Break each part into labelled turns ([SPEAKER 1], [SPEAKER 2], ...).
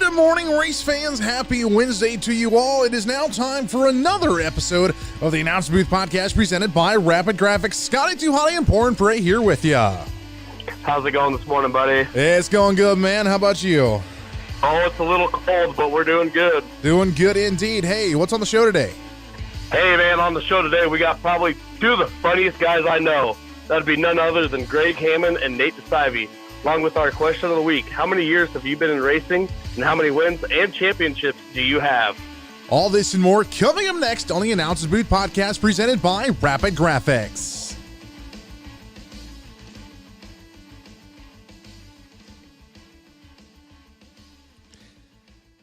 [SPEAKER 1] Good morning, race fans. Happy Wednesday to you all. It is now time for another episode of the Announce Booth Podcast presented by Rapid Graphics. Scotty Too Hotty and Pouring Prey here with ya.
[SPEAKER 2] How's it going this morning, buddy?
[SPEAKER 1] It's going good, man. How about you?
[SPEAKER 2] Oh, it's a little cold, but we're doing good.
[SPEAKER 1] Doing good indeed. Hey, what's on the show today?
[SPEAKER 2] Hey, man, on the show today, we got probably two of the funniest guys I know. That'd be none other than Gregg Hammon and Nate DeSive. Along with our question of the week, how many years have you been in racing, and how many wins and championships do you have?
[SPEAKER 1] All this and more coming up next on the Announcer's Booth Podcast presented by Rapid Graphics.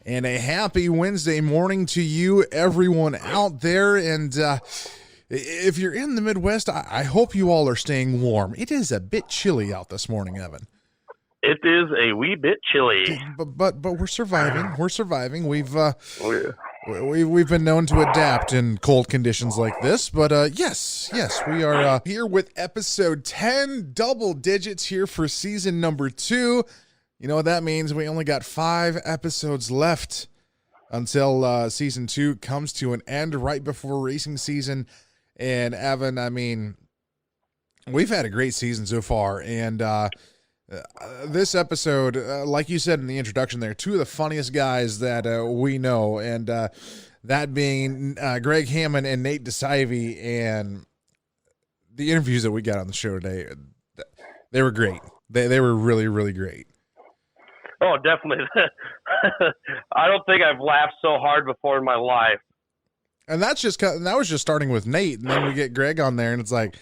[SPEAKER 1] And a happy Wednesday morning to you, everyone out there. And if you're in the Midwest, I hope you all are staying warm. It is a bit chilly out this morning, Evan.
[SPEAKER 2] It is a wee bit chilly.
[SPEAKER 1] But we're surviving. We're surviving. We've been known to adapt in cold conditions like this. But yes, we are here with episode 10, double digits here for season number 2. You know what that means? We only got 5 episodes left until season 2 comes to an end right before racing season. And Evan, I mean, we've had a great season so far. And this episode, like you said in the introduction there, two of the funniest guys that we know. And that being Gregg Hammon and Nate DeSive. And the interviews that we got on the show today, they were great. They were really, really great.
[SPEAKER 2] Oh, definitely. I don't think I've laughed so hard before in my life.
[SPEAKER 1] And that was just starting with Nate, and then we get Greg on there, and it's like,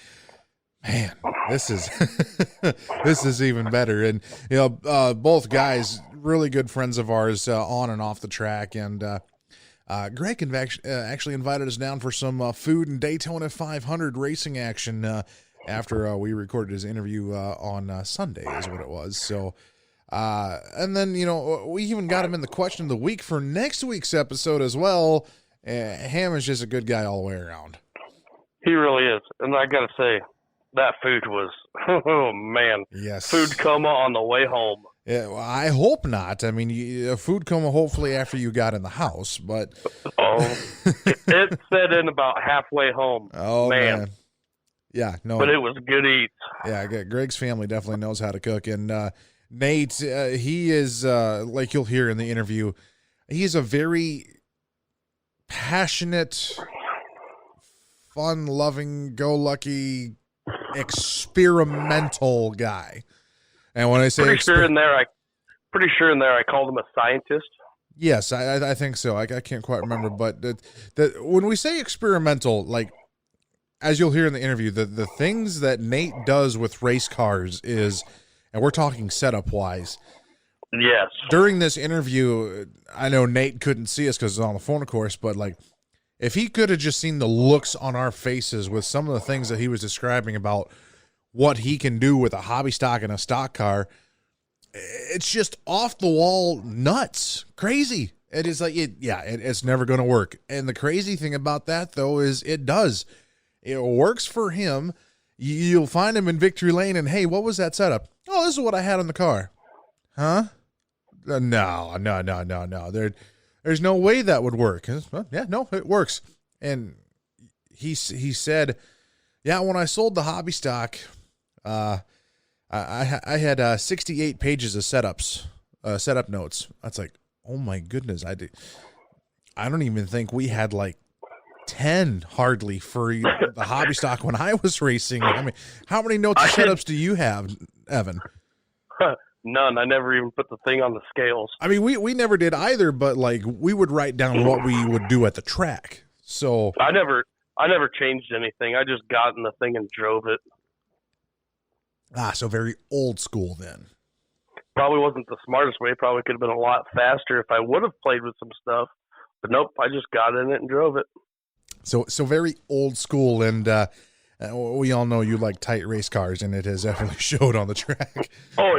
[SPEAKER 1] man, this is this is even better. And you know, both guys, really good friends of ours, on and off the track. And Greg actually invited us down for some food and Daytona 500 racing action after we recorded his interview on Sunday, is what it was. So. And then, you know, we even got him in the question of the week for next week's episode as well. Ham is just a good guy all the way around.
[SPEAKER 2] He really is. And I got to say, that food was, oh, man.
[SPEAKER 1] Yes.
[SPEAKER 2] Food coma on the way home.
[SPEAKER 1] Yeah, well, I hope not. I mean, a food coma hopefully after you got in the house, but.
[SPEAKER 2] Oh, it set in about halfway home.
[SPEAKER 1] Oh, man. Yeah, no.
[SPEAKER 2] But it was good eats.
[SPEAKER 1] Yeah, Greg's family definitely knows how to cook. And, Nate, he is, like you'll hear in the interview, he's a very passionate, fun-loving, go-lucky, experimental guy. And when I say
[SPEAKER 2] pretty sure in there I called him a scientist.
[SPEAKER 1] Yes, I think so. I can't quite remember, but when we say experimental, like, as you'll hear in the interview, the things that Nate does with race cars is... And we're talking setup-wise.
[SPEAKER 2] Yes.
[SPEAKER 1] During this interview, I know Nate couldn't see us because it's on the phone, of course, but, like, if he could have just seen the looks on our faces with some of the things that he was describing about what he can do with a hobby stock and a stock car, it's just off-the-wall nuts. Crazy. It is like, it's never going to work. And the crazy thing about that, though, is it does. It works for him. You'll find him in Victory Lane, and, hey, what was that setup? Oh, this is what I had in the car. Huh? No. There's no way that would work. Yeah, no, it works. And he said, yeah, when I sold the hobby stock, I had 68 pages of setup notes. That's like, oh my goodness. I don't even think we had like 10 hardly for the hobby stock when I was racing. I mean, how many notes and setups do you have, Evan?
[SPEAKER 2] None. I never even put the thing on the scales.
[SPEAKER 1] I mean, we never did either, but like we would write down what we would do at the track. So
[SPEAKER 2] I never changed anything. I just got in the thing and drove it.
[SPEAKER 1] So very old school then.
[SPEAKER 2] Probably wasn't the smartest way. Probably could have been a lot faster if I would have played with some stuff. But nope, I just got in it and drove it.
[SPEAKER 1] So very old school, and we all know you like tight race cars, and it has definitely showed on the track.
[SPEAKER 2] Oh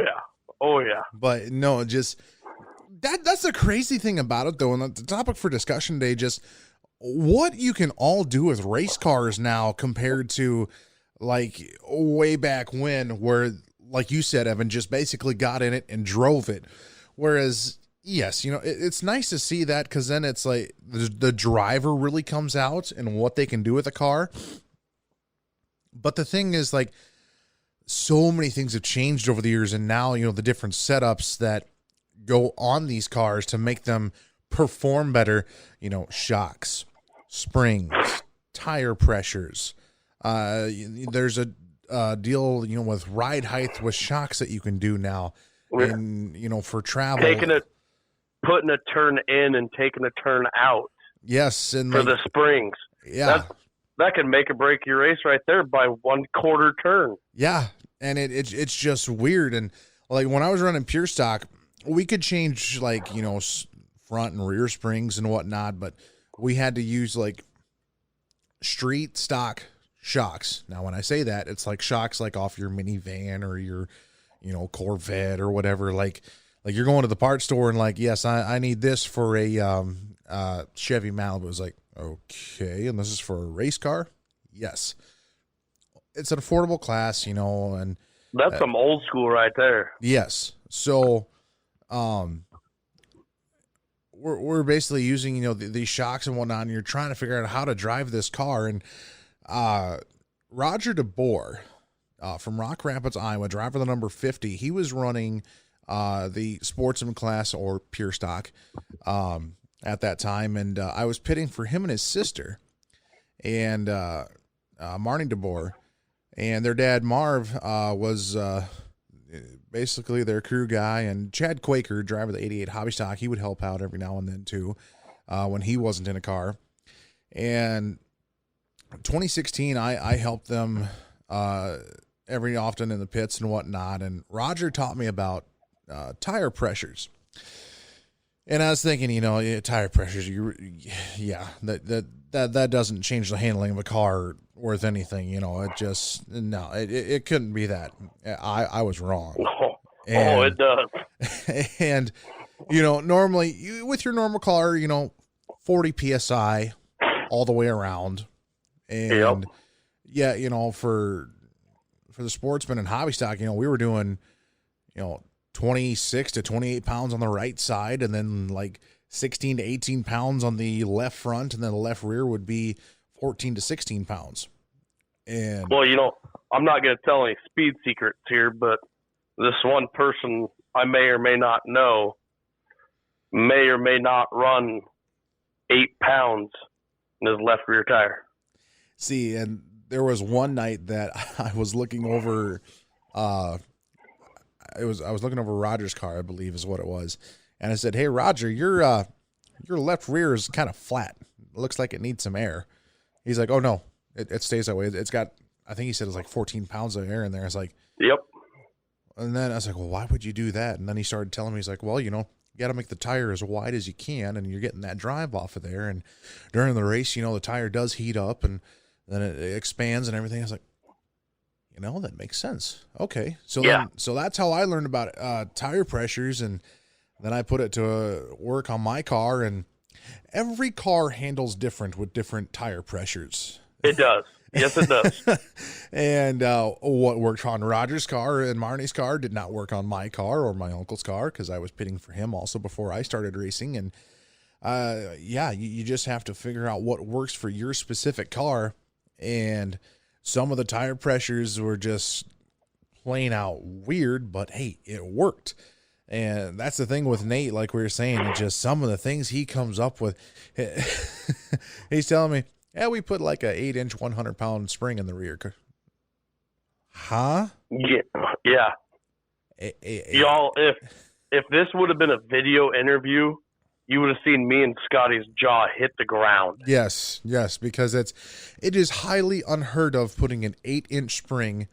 [SPEAKER 2] yeah.
[SPEAKER 1] But no, just that's the crazy thing about it, though, and the topic for discussion today, just what you can all do with race cars now compared to like way back when, where, like you said, Evan, just basically got in it and drove it. Whereas, Yes, it's nice to see that, because then it's like the driver really comes out and what they can do with a car. But the thing is, like, so many things have changed over the years, and now, the different setups that go on these cars to make them perform better, shocks, springs, tire pressures. There's a deal, with ride height with shocks that you can do now. And, for travel.
[SPEAKER 2] Putting a turn in and taking a turn out.
[SPEAKER 1] Yes. And
[SPEAKER 2] for the springs.
[SPEAKER 1] Yeah.
[SPEAKER 2] That can make or break your race right there by 1/4 turn.
[SPEAKER 1] Yeah. And it's just weird. And like when I was running pure stock, we could change like, front and rear springs and whatnot, but we had to use like street stock shocks. Now, when I say that, it's like shocks like off your minivan or your, Corvette or whatever. Like you're going to the parts store and like, yes, I need this for a Chevy Malibu. It's like, okay, and this is for a race car? Yes. It's an affordable class, and
[SPEAKER 2] that's some old school right there.
[SPEAKER 1] Yes. So, we're basically using, these shocks and whatnot, and you're trying to figure out how to drive this car. And Roger DeBoer from Rock Rapids, Iowa, driver the number 50, he was running the sportsman class or pure stock at that time. And I was pitting for him and his sister and Marnie DeBoer. And their dad, Marv, was basically their crew guy. And Chad Quaker, driver of the 88 Hobby Stock, he would help out every now and then, too, when he wasn't in a car. And 2016, I helped them every often in the pits and whatnot. And Roger taught me about tire pressures. And I was thinking, tire pressures, that doesn't change the handling of a car worth anything. It couldn't be that. I was wrong.
[SPEAKER 2] It does.
[SPEAKER 1] And, normally with your normal car, 40 PSI all the way around. And for the sportsman and hobby stock, we were doing, 26 to 28 pounds on the right side, and then like 16 to 18 pounds on the left front, and then the left rear would be 14 to 16 pounds. And
[SPEAKER 2] well, I'm not going to tell any speed secrets here, but this one person I may or may not know may or may not run 8 pounds in his left rear tire.
[SPEAKER 1] See, and there was one night that I was looking over, I was looking over Roger's car, I believe is what it was. And I said, "Hey, Roger, your left rear is kind of flat. It looks like it needs some air." He's like, "Oh no, it stays that way. It's got," I think he said it's like 14 pounds of air in there. I was like,
[SPEAKER 2] "Yep."
[SPEAKER 1] And then I was like, "Well, why would you do that?" And then he started telling me, he's like, "Well, you got to make the tire as wide as you can, and you're getting that drive off of there. And during the race, the tire does heat up, and then it expands and everything." I was like, that makes sense. Okay. So so that's how I learned about tire pressures, and then I put it to work on my car, and every car handles different with different tire pressures.
[SPEAKER 2] It does. Yes, it does.
[SPEAKER 1] And what worked on Roger's car and Marnie's car did not work on my car or my uncle's car, because I was pitting for him also before I started racing. And you just have to figure out what works for your specific car. And some of the tire pressures were just plain out weird, but hey, it worked. And that's the thing with Nate, like we were saying, it's just some of the things he comes up with. He's telling me, "Yeah, we put like a 8-inch, 100-pound spring in the rear." Huh?
[SPEAKER 2] Yeah. Y'all, if this would have been a video interview, you would have seen me and Scotty's jaw hit the ground.
[SPEAKER 1] Yes, because it is highly unheard of putting an 8-inch spring,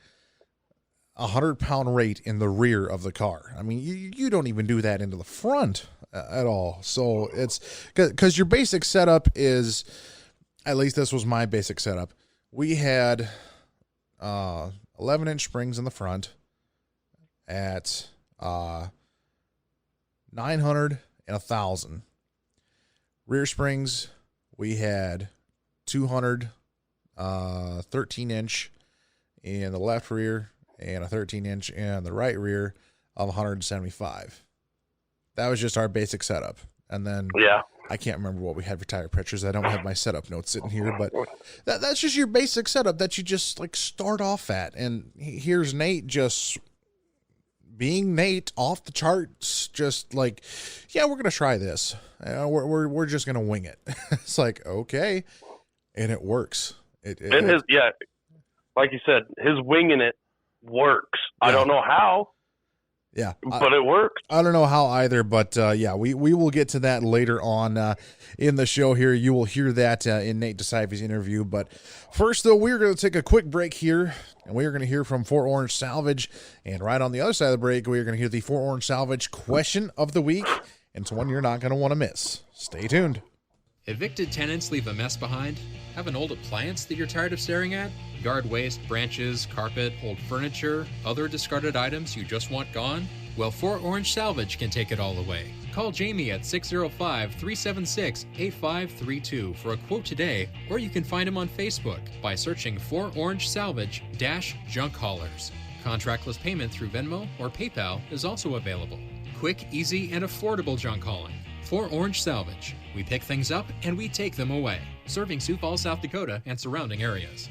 [SPEAKER 1] 100-pound rate in the rear of the car. I mean, you don't even do that into the front at all. So it's because your basic setup is, at least this was my basic setup. We had 11-inch springs in the front at 900 and 1,000. Rear springs, we had 200, 13-inch in the left rear, and a 13-inch in the right rear of 175. That was just our basic setup. And then
[SPEAKER 2] Yeah.
[SPEAKER 1] I can't remember what we had for tire pressures. I don't have my setup notes sitting here, but that's just your basic setup that you just like start off at. And here's Nate just being Nate, off the charts, just like, yeah, we're gonna try this. We're just gonna wing it. It's like, okay, and it works.
[SPEAKER 2] And his, yeah, like you said, his winging it works.
[SPEAKER 1] Yeah.
[SPEAKER 2] I don't know how.
[SPEAKER 1] Yeah,
[SPEAKER 2] but it works.
[SPEAKER 1] I don't know how either, but yeah, we will get to that later on in the show here. You will hear that in Nate DeSive's interview. But first, though, we're going to take a quick break here, and we are going to hear from Fort Orange Salvage. And right on the other side of the break, we are going to hear the Fort Orange Salvage question of the week. And it's one you're not going to want to miss. Stay tuned.
[SPEAKER 3] Evicted tenants leave a mess behind? Have an old appliance that you're tired of staring at? Yard waste, branches, carpet, old furniture, other discarded items you just want gone? Well, Fort Orange Salvage can take it all away. Call Jamie at 605-376-8532 for a quote today, or you can find him on Facebook by searching Fort Orange Salvage-Junk Haulers. Contractless payment through Venmo or PayPal is also available. Quick, easy, and affordable junk hauling. Fort Orange Salvage. We pick things up and we take them away. Serving Sioux Falls, South Dakota and surrounding areas.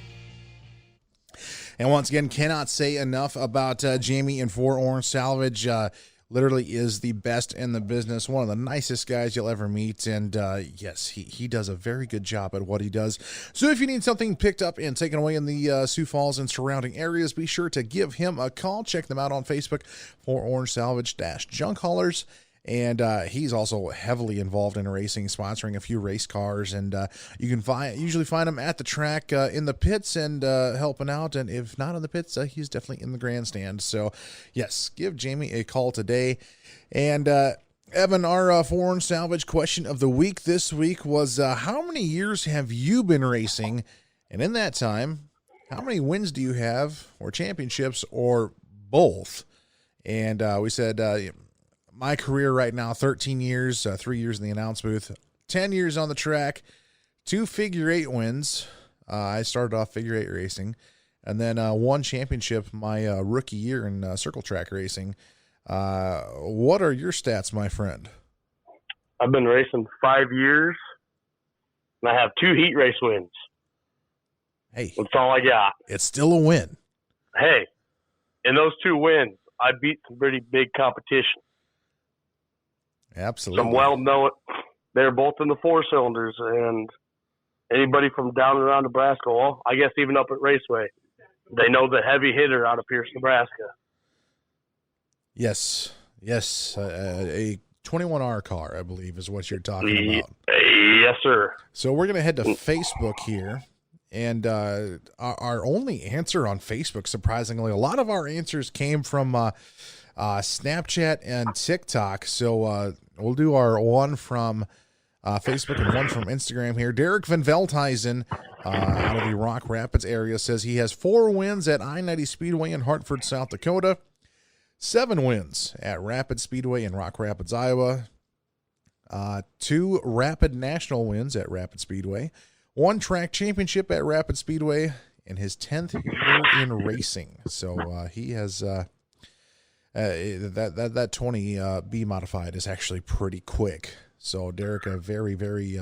[SPEAKER 1] And once again, cannot say enough about Jamie and Fort Orange Salvage. Literally is the best in the business, one of the nicest guys you'll ever meet. And yes, he does a very good job at what he does. So if you need something picked up and taken away in the Sioux Falls and surrounding areas, be sure to give him a call. Check them out on Facebook, Fort Orange Salvage-Junk Haulers. And he's also heavily involved in racing, sponsoring a few race cars. And you can usually find him at the track in the pits and helping out. And if not in the pits, he's definitely in the grandstand. So, yes, give Jamie a call today. And Evan, our Fort Orange Salvage question of the week this week was, how many years have you been racing? And in that time, how many wins do you have, or championships, or both? And we said... my career right now, 13 years, 3 years in the announce booth, 10 years on the track, 2 figure 8 wins. I started off figure 8 racing, and then 1 championship my rookie year in circle track racing. What are your stats, my friend?
[SPEAKER 2] I've been racing 5 years, and I have 2 heat race wins.
[SPEAKER 1] Hey.
[SPEAKER 2] That's all I got.
[SPEAKER 1] It's still a win.
[SPEAKER 2] Hey, in those 2 wins, I beat some pretty big competition.
[SPEAKER 1] Absolutely.
[SPEAKER 2] Some well-known. They're both in the 4 cylinders, and anybody from down and around Nebraska, well, I guess even up at Raceway, they know the heavy hitter out of Pierce, Nebraska.
[SPEAKER 1] Yes. A 21R car, I believe, is what you're talking about.
[SPEAKER 2] Yes, sir.
[SPEAKER 1] So we're going to head to Facebook here. And our only answer on Facebook, surprisingly, a lot of our answers came from Snapchat and TikTok. So we'll do our one from Facebook and one from Instagram here. Derek Van Velthuizen out of the Rock Rapids area says he has 4 wins at I-90 Speedway in Hartford, South Dakota, 7 wins at Rapid Speedway in Rock Rapids, Iowa, 2 Rapid National wins at Rapid Speedway, 1 track championship at Rapid Speedway, and his 10th year in racing. So he has that 20 B modified is actually pretty quick. So Derek, a very, very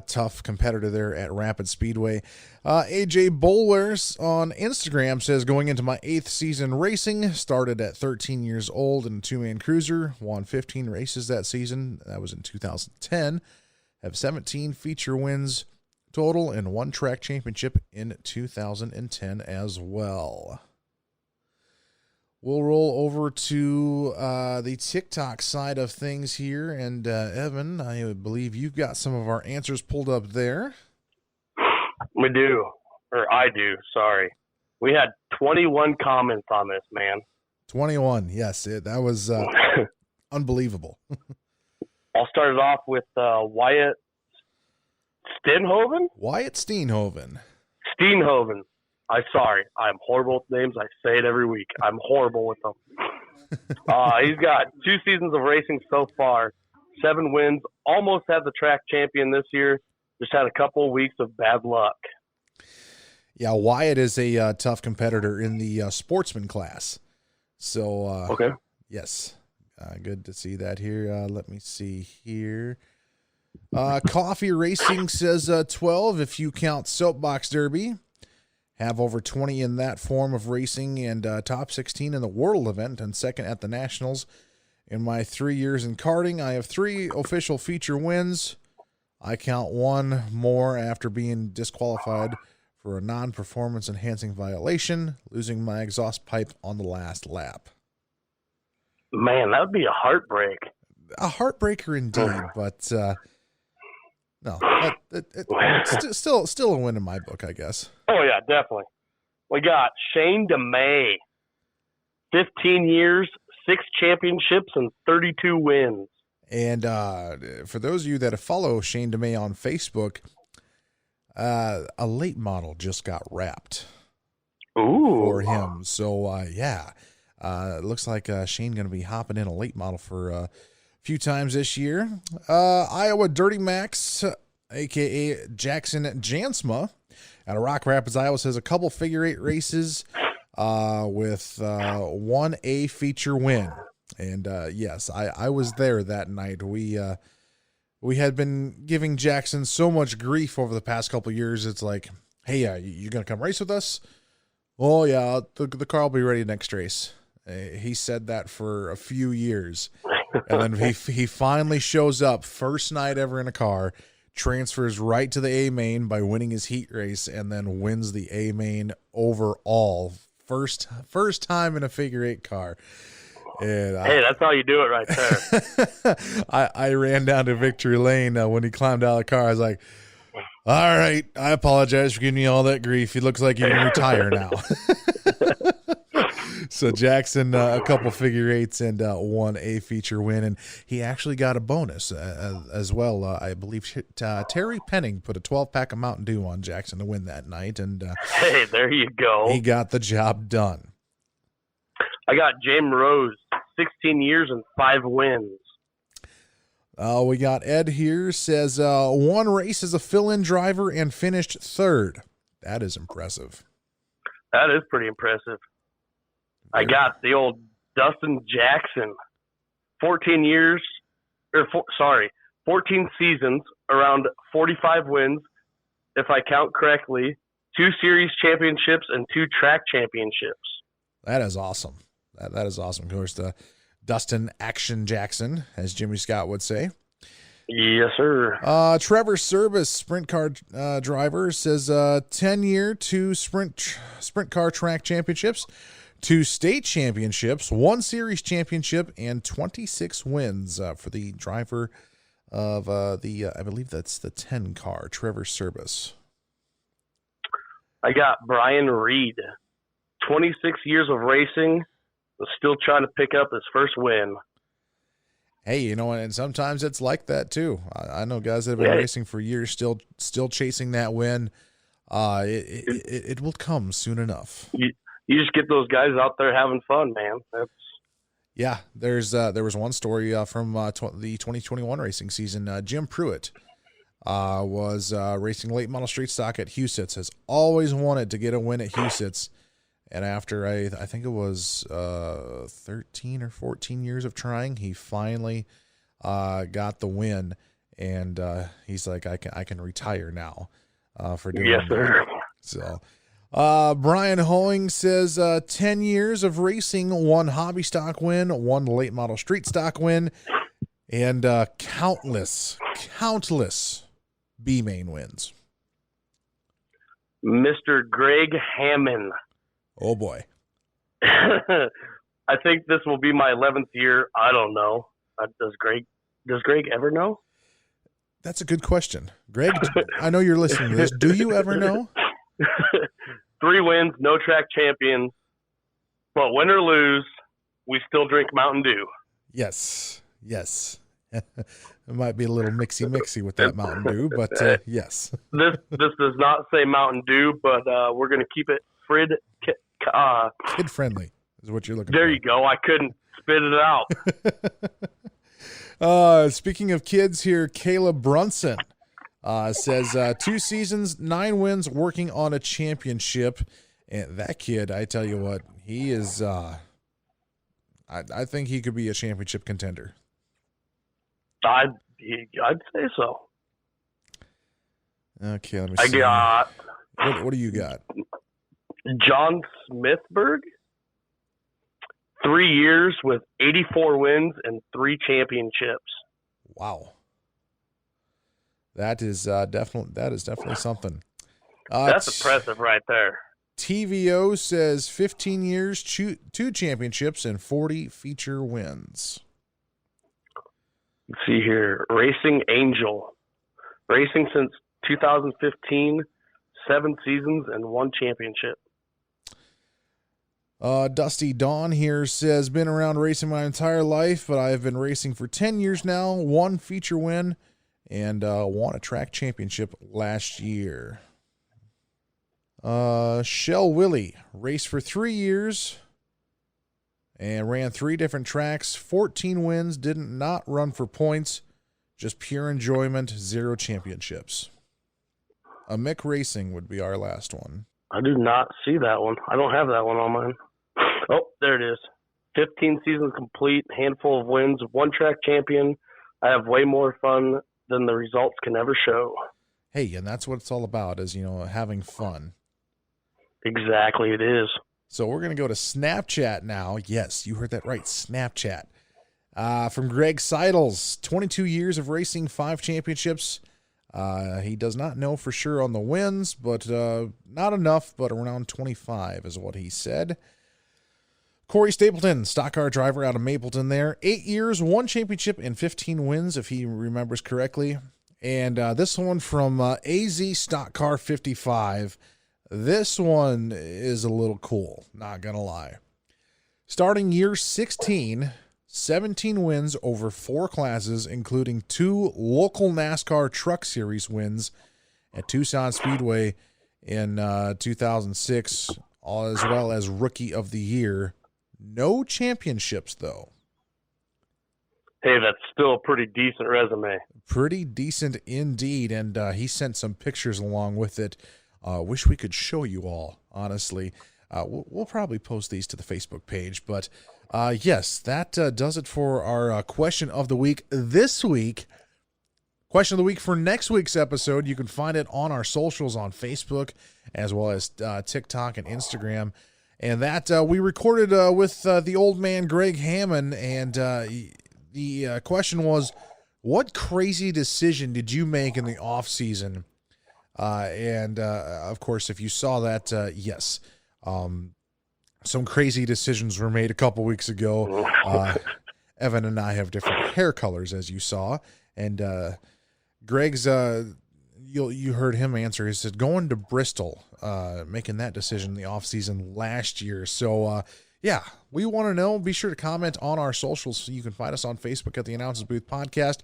[SPEAKER 1] tough competitor there at Rapid Speedway. AJ Bowlers on Instagram says, going into my 8th season racing, started at 13 years old in a 2-man cruiser, won 15 races that season. That was in 2010. Have 17 feature wins total and 1 track championship in 2010 as well. We'll roll over to the TikTok side of things here. And Evan, I believe you've got some of our answers pulled up there.
[SPEAKER 2] We do. Or I do, sorry. We had 21 comments on this, man.
[SPEAKER 1] 21, yes. That was unbelievable.
[SPEAKER 2] I'll start it off with Wyatt Steenhoven?
[SPEAKER 1] Wyatt Steenhoven.
[SPEAKER 2] Steenhoven. I'm horrible with names. I say it every week. I'm horrible with them. He's got 2 seasons of racing so far, 7 wins, almost had the track champion this year, just had a couple of weeks of bad luck.
[SPEAKER 1] Yeah, Wyatt is a tough competitor in the sportsman class. So,
[SPEAKER 2] okay.
[SPEAKER 1] Yes, Good to see that here. Let me see here. Coffee Racing says 12 if you count Soapbox Derby. Have over 20 in that form of racing and top 16 in the World event and second at the Nationals. In my 3 years in karting, I have 3 official feature wins. I count one more after being disqualified for a non-performance enhancing violation, losing my exhaust pipe on the last lap.
[SPEAKER 2] Man, that would be a heartbreak.
[SPEAKER 1] A heartbreaker indeed, but no, it's still a win in my book, I guess.
[SPEAKER 2] Oh, yeah, definitely. We got Shane DeMay, 15 years, 6 championships, and 32 wins.
[SPEAKER 1] And for those of you that follow Shane DeMay on Facebook, a late model just got wrapped for him. So, it looks like Shane going to be hopping in a late model for a few times this year. Iowa Dirty Max, a.k.a. Jackson Jansma, out of Rock Rapids, Iowa, says a couple figure 8 races with 1A feature win. And yes, I was there that night. We had been giving Jackson so much grief over the past couple of years. It's like, hey, you going to come race with us? Oh, yeah, the car will be ready next race. He said that for a few years. And then he finally shows up, first night ever in a car, transfers right to the A main by winning his heat race, and then wins the A main overall. First time in a figure 8 car. And
[SPEAKER 2] hey, that's how you do it right there.
[SPEAKER 1] I ran down to Victory Lane when he climbed out of the car. I was like, all right, I apologize for giving you all that grief. He looks like you can retire now. So Jackson, a couple figure 8s and 1A feature win. And he actually got a bonus as well. I believe Terry Penning put a 12-pack of Mountain Dew on Jackson to win that night. And
[SPEAKER 2] hey, there you go.
[SPEAKER 1] He got the job done.
[SPEAKER 2] I got James Rose, 16 years and 5 wins.
[SPEAKER 1] We got Ed here, says 1 race as a fill-in driver and finished 3rd. That is impressive.
[SPEAKER 2] That is pretty impressive. I got the old Dustin Jackson, 14 seasons, around 45 wins, if I count correctly, 2 series championships and 2 track championships.
[SPEAKER 1] That is awesome. That is awesome. Of course, the Dustin Action Jackson, as Jimmy Scott would say.
[SPEAKER 2] Yes, sir.
[SPEAKER 1] Trevor Service, sprint car driver, says 10-year, 2 sprint car track championships, 2 state championships, 1 series championship, and 26 wins for the driver of I believe that's the 10 car, Trevor Service.
[SPEAKER 2] I got Brian Reed, 26 years of racing, still trying to pick up his first win.
[SPEAKER 1] Hey, and sometimes it's like that too. I know guys that have been racing for years, still chasing that win. It will come soon enough.
[SPEAKER 2] You just get those guys out there having fun, man.
[SPEAKER 1] Yeah, there was one story from the 2021 racing season. Jim Pruitt was racing late model street stock at Huset's. Has always wanted to get a win at Huset's. And after I think it was 13 or 14 years of trying, he finally got the win, and he's like, I can retire now for doing
[SPEAKER 2] yes, sir.
[SPEAKER 1] that. So Brian Hoeing says 10 years of racing, 1 hobby stock win, 1 late model street stock win, and countless B main wins.
[SPEAKER 2] Mr. Gregg Hammon.
[SPEAKER 1] Oh boy.
[SPEAKER 2] I think this will be my 11th year. I don't know. Does Greg ever know?
[SPEAKER 1] That's a good question. Greg, I know you're listening to this. Do you ever know?
[SPEAKER 2] 3 wins, no track champions. But win or lose, we still drink Mountain Dew.
[SPEAKER 1] Yes. It might be a little mixy with that Mountain Dew, but yes.
[SPEAKER 2] This does not say Mountain Dew, but we're going to keep it kid friendly
[SPEAKER 1] is what you're looking
[SPEAKER 2] there
[SPEAKER 1] for.
[SPEAKER 2] You go. I couldn't spit it
[SPEAKER 1] out. Speaking of kids here, Caleb Brunson says 2 seasons, 9 wins, working on a championship. And that kid, I tell you what, he is I think he could be a championship contender.
[SPEAKER 2] I'd say so.
[SPEAKER 1] Okay, let me
[SPEAKER 2] I
[SPEAKER 1] see.
[SPEAKER 2] got
[SPEAKER 1] What do you got?
[SPEAKER 2] John Smithberg. 3 years with 84 wins and 3 championships.
[SPEAKER 1] Wow. That is definitely something.
[SPEAKER 2] That's impressive right there.
[SPEAKER 1] TVO says 15 years, 2 championships, and 40 feature wins.
[SPEAKER 2] Let's see here. Racing Angel. Racing since 2015, 7 seasons and 1 championship.
[SPEAKER 1] Dusty Dawn here says, been around racing my entire life, but I've been racing for 10 years now, 1 feature win, and won a track championship last year. Shell Willie raced for 3 years and ran 3 different tracks, 14 wins, didn't not run for points, just pure enjoyment, 0 championships. Mick Racing would be our last one.
[SPEAKER 2] I do not see that one. I don't have that one on mine. Oh, there it is. 15 seasons complete, handful of wins, 1 track champion. I have way more fun than the results can ever show.
[SPEAKER 1] Hey, and that's what it's all about, is, having fun.
[SPEAKER 2] Exactly, it is.
[SPEAKER 1] So we're going to go to Snapchat now. Yes, you heard that right, Snapchat. From Greg Seidels, 22 years of racing, 5 championships. He does not know for sure on the wins, but not enough, but around 25 is what he said. Corey Stapleton, stock car driver out of Mapleton there. 8 years, 1 championship, and 15 wins, if he remembers correctly. And this one from AZ Stock Car 55. This one is a little cool, not going to lie. Starting year 16, 17 wins over 4 classes, including 2 local NASCAR Truck Series wins at Tucson Speedway in 2006, as well as Rookie of the Year. No championships, though.
[SPEAKER 2] Hey, that's still a pretty decent resume.
[SPEAKER 1] Pretty decent indeed, and he sent some pictures along with it. Wish we could show you all, honestly. We'll probably post these to the Facebook page, but yes, that does it for our question of the week this week. Question of the week for next week's episode, you can find it on our socials on Facebook, as well as TikTok and Instagram. And that we recorded with the old man Gregg Hammon, and the question was, what crazy decision did you make in the off season? And of course, if you saw that, yes, some crazy decisions were made a couple weeks ago. Evan and I have different hair colors, as you saw, and Greg's you heard him answer. He said going to Bristol, making that decision in the off season last year. So yeah, we want to know. Be sure to comment on our socials. So you can find us on Facebook at the Announcers Booth Podcast,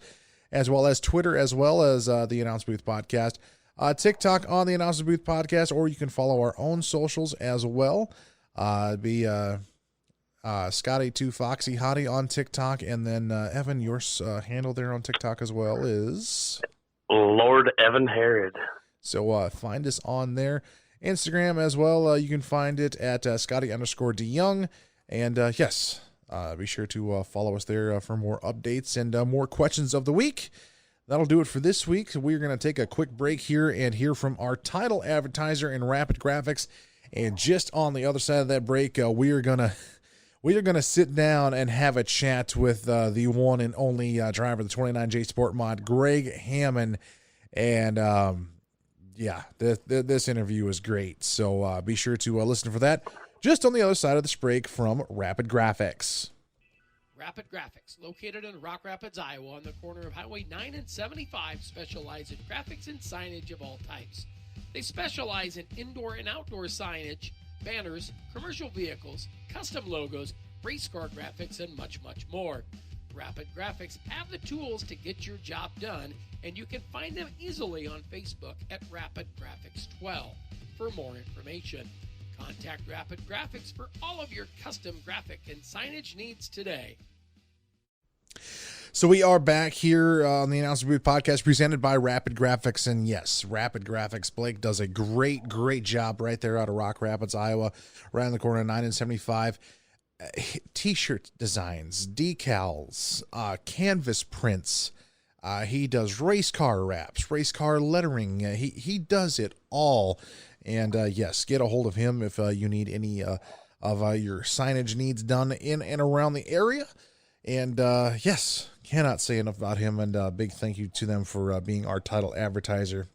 [SPEAKER 1] as well as Twitter, as well as the Announcers Booth Podcast. TikTok on the Announcers Booth Podcast, or you can follow our own socials as well. Scotty2Foxy Hottie on TikTok, and then Evan, your handle there on TikTok as well is
[SPEAKER 2] Lord Evan Herod.
[SPEAKER 1] So find us on there. Instagram as well. You can find it at Scotty_DeYoung. And yes, be sure to follow us there for more updates and more questions of the week. That'll do it for this week. We're going to take a quick break here and hear from our title advertiser in Rapid Graphics. And just on the other side of that break, we are gonna sit down and have a chat with the one and only driver of the 29J Sport Mod, Gregg Hammon. And yeah, this interview is great. So be sure to listen for that. Just on the other side of this break from Rapid Graphics.
[SPEAKER 4] Rapid Graphics, located in Rock Rapids, Iowa, on the corner of Highway 9 and 75, specialize in graphics and signage of all types. They specialize in indoor and outdoor signage, banners, commercial vehicles, custom logos, race car graphics, and much, much more. Rapid Graphics have the tools to get your job done, and you can find them easily on Facebook at Rapid Graphics 12. For more information, contact Rapid Graphics for all of your custom graphic and signage needs today.
[SPEAKER 1] So we are back here on the Announcer Booth Podcast presented by Rapid Graphics. And yes, Rapid Graphics, Blake does a great job right there out of Rock Rapids, Iowa, right on the corner of 9 and 75. T-shirt designs, decals, canvas prints. He does race car wraps, race car lettering. He does it all. And yes, get a hold of him if you need any of your signage needs done in and around the area. And yes, cannot say enough about him. And big thank you to them for being our title advertiser.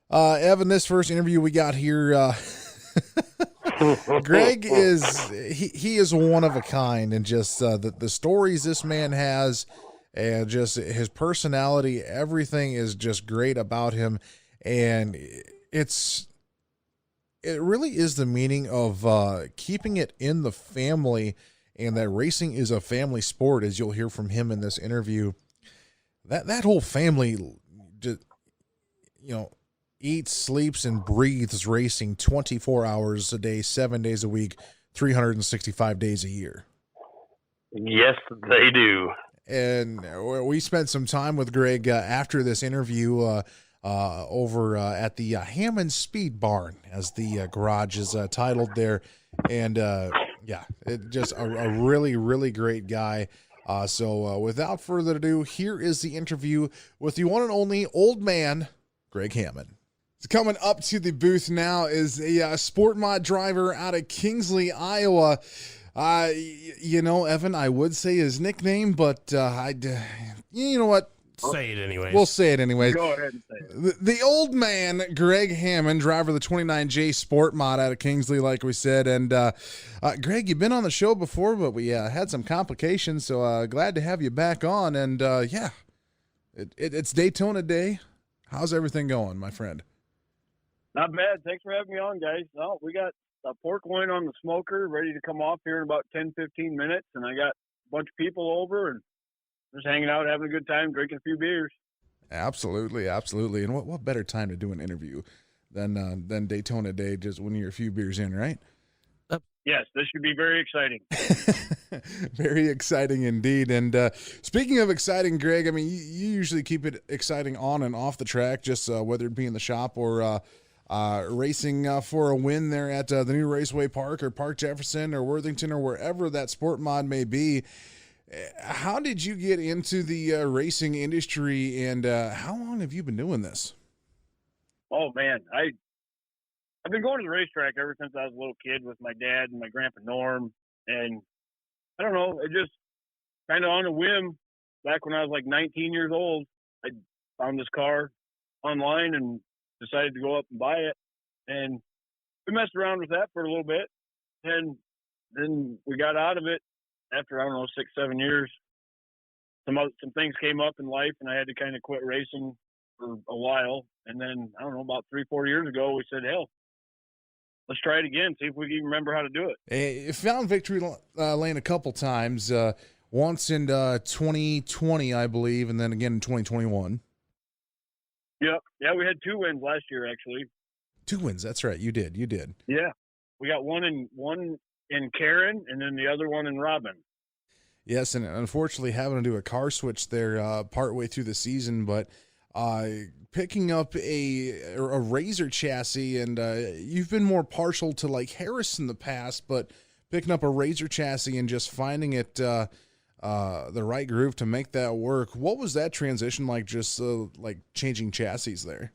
[SPEAKER 1] Evan, this first interview we got here, Gregg he is one of a kind, and just the stories this man has, and just his personality, everything is just great about him. And it really is the meaning of keeping it in the family, and that racing is a family sport, as you'll hear from him in this interview. That whole family, just, eats, sleeps, and breathes racing 24 hours a day, 7 days a week, 365 days a year.
[SPEAKER 2] Yes, they do.
[SPEAKER 1] And we spent some time with Gregg after this interview over at the Hammon Speed Barn, as the garage is titled there. And just a really, really great guy. So without further ado, here is the interview with the one and only old man, Gregg Hammon. Coming up to the booth now is a sport mod driver out of Kingsley, Iowa. Evan, I would say his nickname, but you know what?
[SPEAKER 5] Say it anyway.
[SPEAKER 1] We'll say it anyway.
[SPEAKER 2] Go ahead and say it.
[SPEAKER 1] The old man, Gregg Hammon, driver of the 29J Sport Mod out of Kingsley, like we said. And Gregg, you've been on the show before, but we had some complications, so glad to have you back on. And it's Daytona Day. How's everything going, my friend?
[SPEAKER 6] Not bad. Thanks for having me on, guys. Well, we got a pork loin on the smoker ready to come off here in about 10, 15 minutes, and I got a bunch of people over and just hanging out, having a good time, drinking a few beers.
[SPEAKER 1] Absolutely, absolutely. And what better time to do an interview than Daytona Day, just when you're a few beers in, right?
[SPEAKER 6] Yes, this should be very exciting.
[SPEAKER 1] Very exciting indeed. And speaking of exciting, Gregg, I mean, you usually keep it exciting on and off the track, just whether it be in the shop or racing for a win there at the new Raceway Park or Park Jefferson or Worthington or wherever that sport mod may be. How did you get into the racing industry, and how long have you been doing this?
[SPEAKER 6] Oh, man. I've been going to the racetrack ever since I was a little kid with my dad and my grandpa Norm. And I don't know, it just kind of on a whim, back when I was like 19 years old, I found this car online and decided to go up and buy it. And we messed around with that for a little bit. And then we got out of it after, I don't know, 6-7 years. Some things came up in life, and I had to kind of quit racing for a while. And then, I don't know, about 3-4 years ago, we said, hell, let's try it again, see if we can remember how to do it.
[SPEAKER 1] You found Victory Lane a couple times, once in 2020, I believe, and then again in 2021.
[SPEAKER 6] Yep. Yeah, we had 2 wins last year, actually.
[SPEAKER 1] 2 wins, that's right. You did.
[SPEAKER 6] Yeah. We got one in Karen, and then the other one in Robin.
[SPEAKER 1] Yes, and unfortunately having to do a car switch there partway through the season, but picking up a Razor chassis, and you've been more partial to like Harris in the past, but picking up a Razor chassis and just finding it the right groove to make that work. What was that transition like, just like changing chassis there?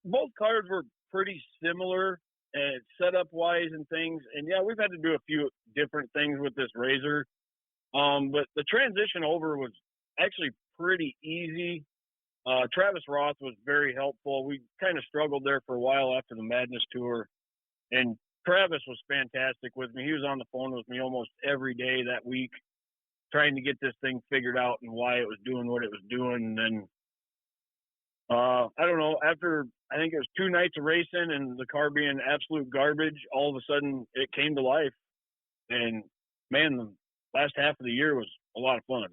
[SPEAKER 6] Both cars were pretty similar and setup wise and things. And yeah, we've had to do a few different things with this Razor. But the transition over was actually pretty easy. Travis Roth was very helpful. We kind of struggled there for a while after the Madness Tour, and Travis was fantastic with me. He was on the phone with me almost every day that week, trying to get this thing figured out and why it was doing what it was doing. And then, I don't know, after I think it was 2 nights of racing and the car being absolute garbage, all of a sudden it came to life. And man, the last half of the year was a lot of fun.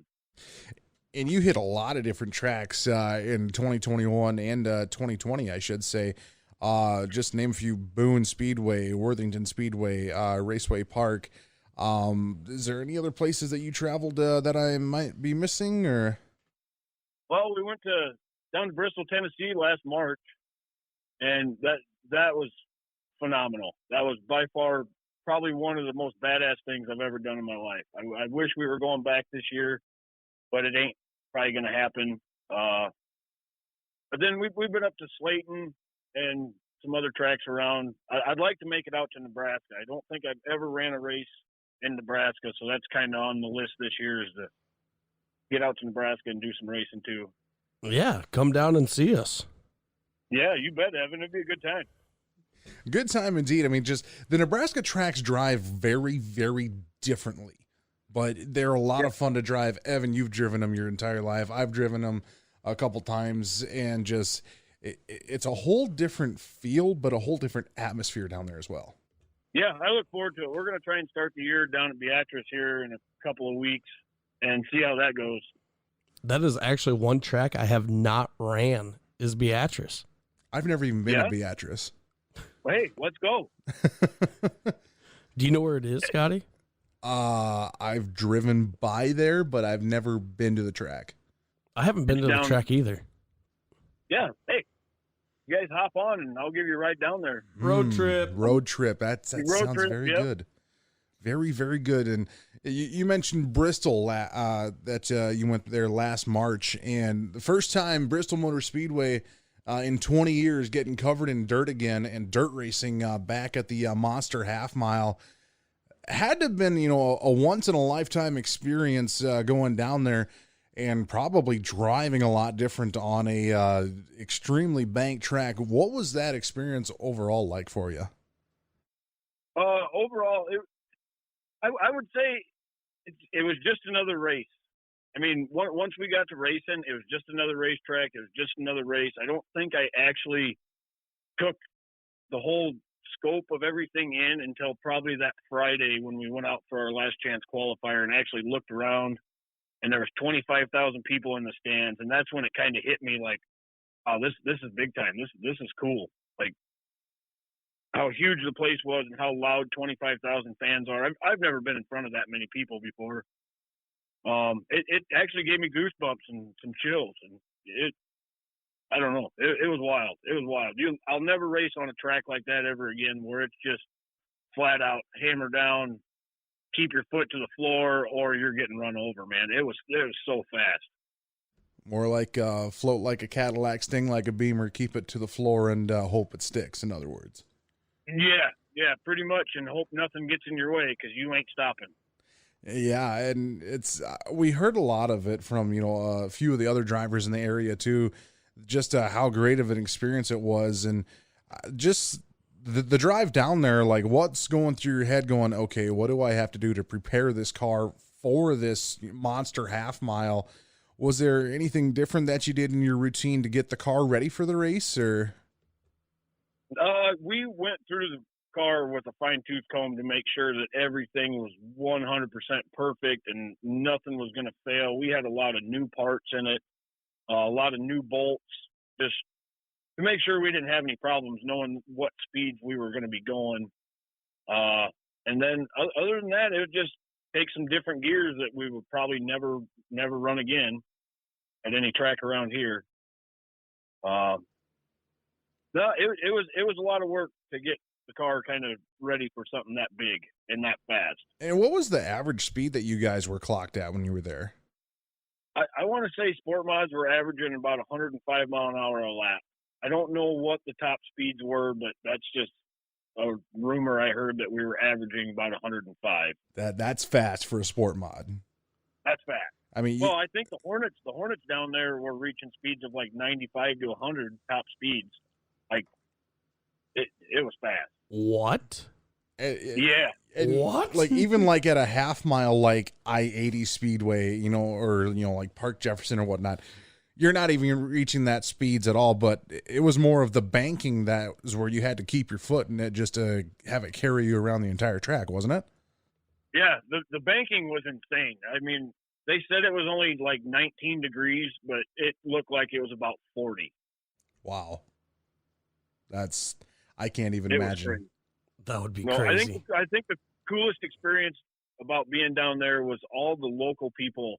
[SPEAKER 1] And you hit a lot of different tracks in 2021 and 2020, I should say. Just name a few: Boone Speedway, Worthington Speedway, Raceway Park. Is there any other places that you traveled that I might be missing? Or?
[SPEAKER 6] Well, we went down to Bristol, Tennessee last March, and that was phenomenal. That was by far probably one of the most badass things I've ever done in my life. I wish we were going back this year, but it ain't probably going to happen. But then we've been up to Slayton and some other tracks around. I'd like to make it out to Nebraska. I don't think I've ever ran a race in Nebraska, so that's kind of on the list this year, is to get out to Nebraska and do some racing too.
[SPEAKER 5] Yeah, come down and see us.
[SPEAKER 6] Yeah, you bet, Evan. It'd be a good time.
[SPEAKER 1] Good time indeed. I mean, just the Nebraska tracks drive very, very differently, but they're a lot of fun to drive. Evan, you've driven them your entire life. I've driven them a couple times, and just it's a whole different feel, but a whole different atmosphere down there as well.
[SPEAKER 6] Yeah, I look forward to it. We're going to try and start the year down at Beatrice here in a couple of weeks and see how that goes.
[SPEAKER 5] That is actually one track I have not ran, is Beatrice.
[SPEAKER 1] I've never even been to Beatrice.
[SPEAKER 6] Hey, let's go.
[SPEAKER 5] Do you know where it is, Scotty?
[SPEAKER 1] I've driven by there, but I've never been to the track.
[SPEAKER 5] I haven't been to the track either.
[SPEAKER 6] Yeah. Hey, you guys hop on and I'll give you a ride down there.
[SPEAKER 5] Road trip.
[SPEAKER 1] Road trip. That sounds very good. Very, very good. And you mentioned Bristol, that you went there last March, and the first time Bristol Motor Speedway in 20 years getting covered in dirt again, and dirt racing back at the Monster Half Mile. Had to have been, a once-in-a-lifetime experience going down there, and probably driving a lot different on a extremely banked track. What was that experience overall like for you?
[SPEAKER 6] Overall, I would say it was just another race. I mean, once we got to racing, it was just another racetrack. It was just another race. I don't think I actually took the whole scope of everything in until probably that Friday when we went out for our last chance qualifier and actually looked around, and there was 25,000 people in the stands. And that's when it kind of hit me like, oh, this is big time. This is cool. Like how huge the place was and how loud 25,000 fans are. I've never been in front of that many people before. It actually gave me goosebumps and some chills, and I don't know. It was wild. It was wild. I'll never race on a track like that ever again, where it's just flat out hammer down, keep your foot to the floor, or you're getting run over, man. It was so fast.
[SPEAKER 1] More like float like a Cadillac, sting like a Beamer, keep it to the floor, and hope it sticks, in other words.
[SPEAKER 6] Yeah, pretty much, and hope nothing gets in your way because you ain't stopping.
[SPEAKER 1] Yeah, and it's we heard a lot of it from a few of the other drivers in the area too, just how great of an experience it was, and just the drive down there. Like, what's going through your head? Going, okay, what do I have to do to prepare this car for this Monster Half Mile? Was there anything different that you did in your routine to get the car ready for the race, or?
[SPEAKER 6] We went through the car with a fine-tooth comb to make sure that everything was 100% perfect and nothing was going to fail. We had a lot of new parts in it, a lot of new bolts, just to make sure we didn't have any problems knowing what speeds we were going to be going. And then other than that, it would just take some different gears that we would probably never run again at any track around here. No, it was a lot of work to get the car kind of ready for something that big and that fast.
[SPEAKER 1] And what was the average speed that you guys were clocked at when you were there?
[SPEAKER 6] I want to say Sport Mods were averaging about 105 mile an hour a lap. I don't know what the top speeds were, but that's just a rumor I heard that we were averaging about 105.
[SPEAKER 1] That's fast for a Sport Mod.
[SPEAKER 6] That's fast.
[SPEAKER 1] I mean,
[SPEAKER 6] well, I think the Hornets down there were reaching speeds of like 95 to 100 top speeds. Like it was fast.
[SPEAKER 5] What?
[SPEAKER 6] Yeah.
[SPEAKER 5] What?
[SPEAKER 1] Like even like at a half mile, like I-80 Speedway, or like Park Jefferson or whatnot, you're not even reaching that speeds at all. But it was more of the banking that was where you had to keep your foot in it just to have it carry you around the entire track, wasn't it?
[SPEAKER 6] Yeah, the banking was insane. I mean, they said it was only like 19 degrees, but it looked like it was about 40.
[SPEAKER 1] Wow. I can't even imagine.
[SPEAKER 5] That would be crazy.
[SPEAKER 6] I think the coolest experience about being down there was all the local people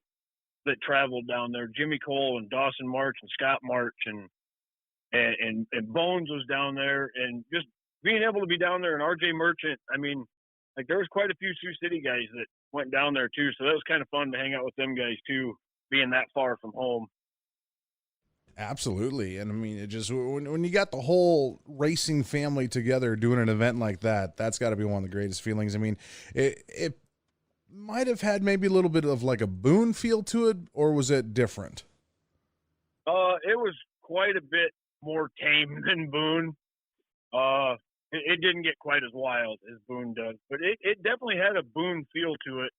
[SPEAKER 6] that traveled down there. Jimmy Cole and Dawson March and Scott March and Bones was down there, and just being able to be down there, and RJ Merchant. I mean, like there was quite a few Sioux City guys that went down there too. So that was kind of fun to hang out with them guys too, being that far from home.
[SPEAKER 1] Absolutely. And I mean, it just, when you got the whole racing family together doing an event like that, that's got to be one of the greatest feelings. I mean, it might have had maybe a little bit of like a Boone feel to it, or was it different?
[SPEAKER 6] It was quite a bit more tame than Boone. It didn't get quite as wild as Boone does, but it definitely had a Boone feel to it,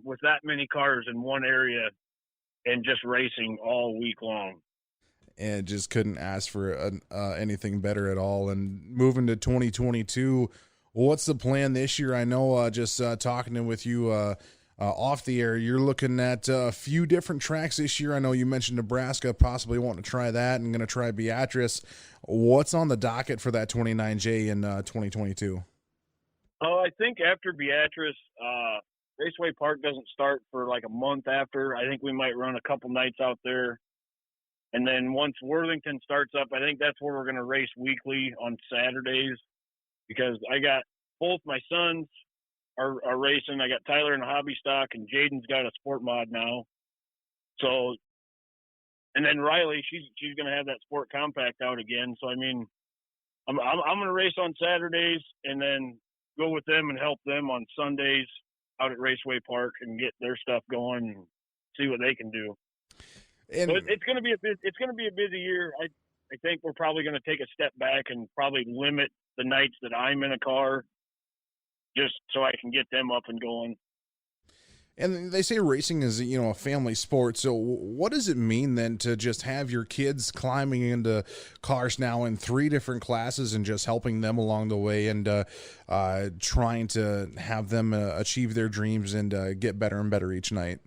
[SPEAKER 6] with that many cars in one area and just racing all week long.
[SPEAKER 1] And just couldn't ask for anything better at all. And moving to 2022, what's the plan this year? I know just talking with you off the air, you're looking at a few different tracks this year. I know you mentioned Nebraska, possibly wanting to try that and going to try Beatrice. What's on the docket for that 29J in 2022?
[SPEAKER 6] I think after Beatrice, Raceway Park doesn't start for like a month after. I think we might run a couple nights out there. And then once Worthington starts up, I think that's where we're going to race weekly on Saturdays, because I got both my sons are racing. I got Tyler in a hobby stock, and Jaden's got a sport mod now. So, and then Riley, she's going to have that sport compact out again. So, I mean, I'm going to race on Saturdays and then go with them and help them on Sundays out at Raceway Park and get their stuff going and see what they can do.
[SPEAKER 1] And
[SPEAKER 6] so it's going to be a busy year. I think we're probably going to take a step back and probably limit the nights that I'm in a car, just so I can get them up and going.
[SPEAKER 1] And they say racing is, a family sport. So what does it mean then to just have your kids climbing into cars now in 3 different classes and just helping them along the way and trying to have them achieve their dreams and get better and better each night?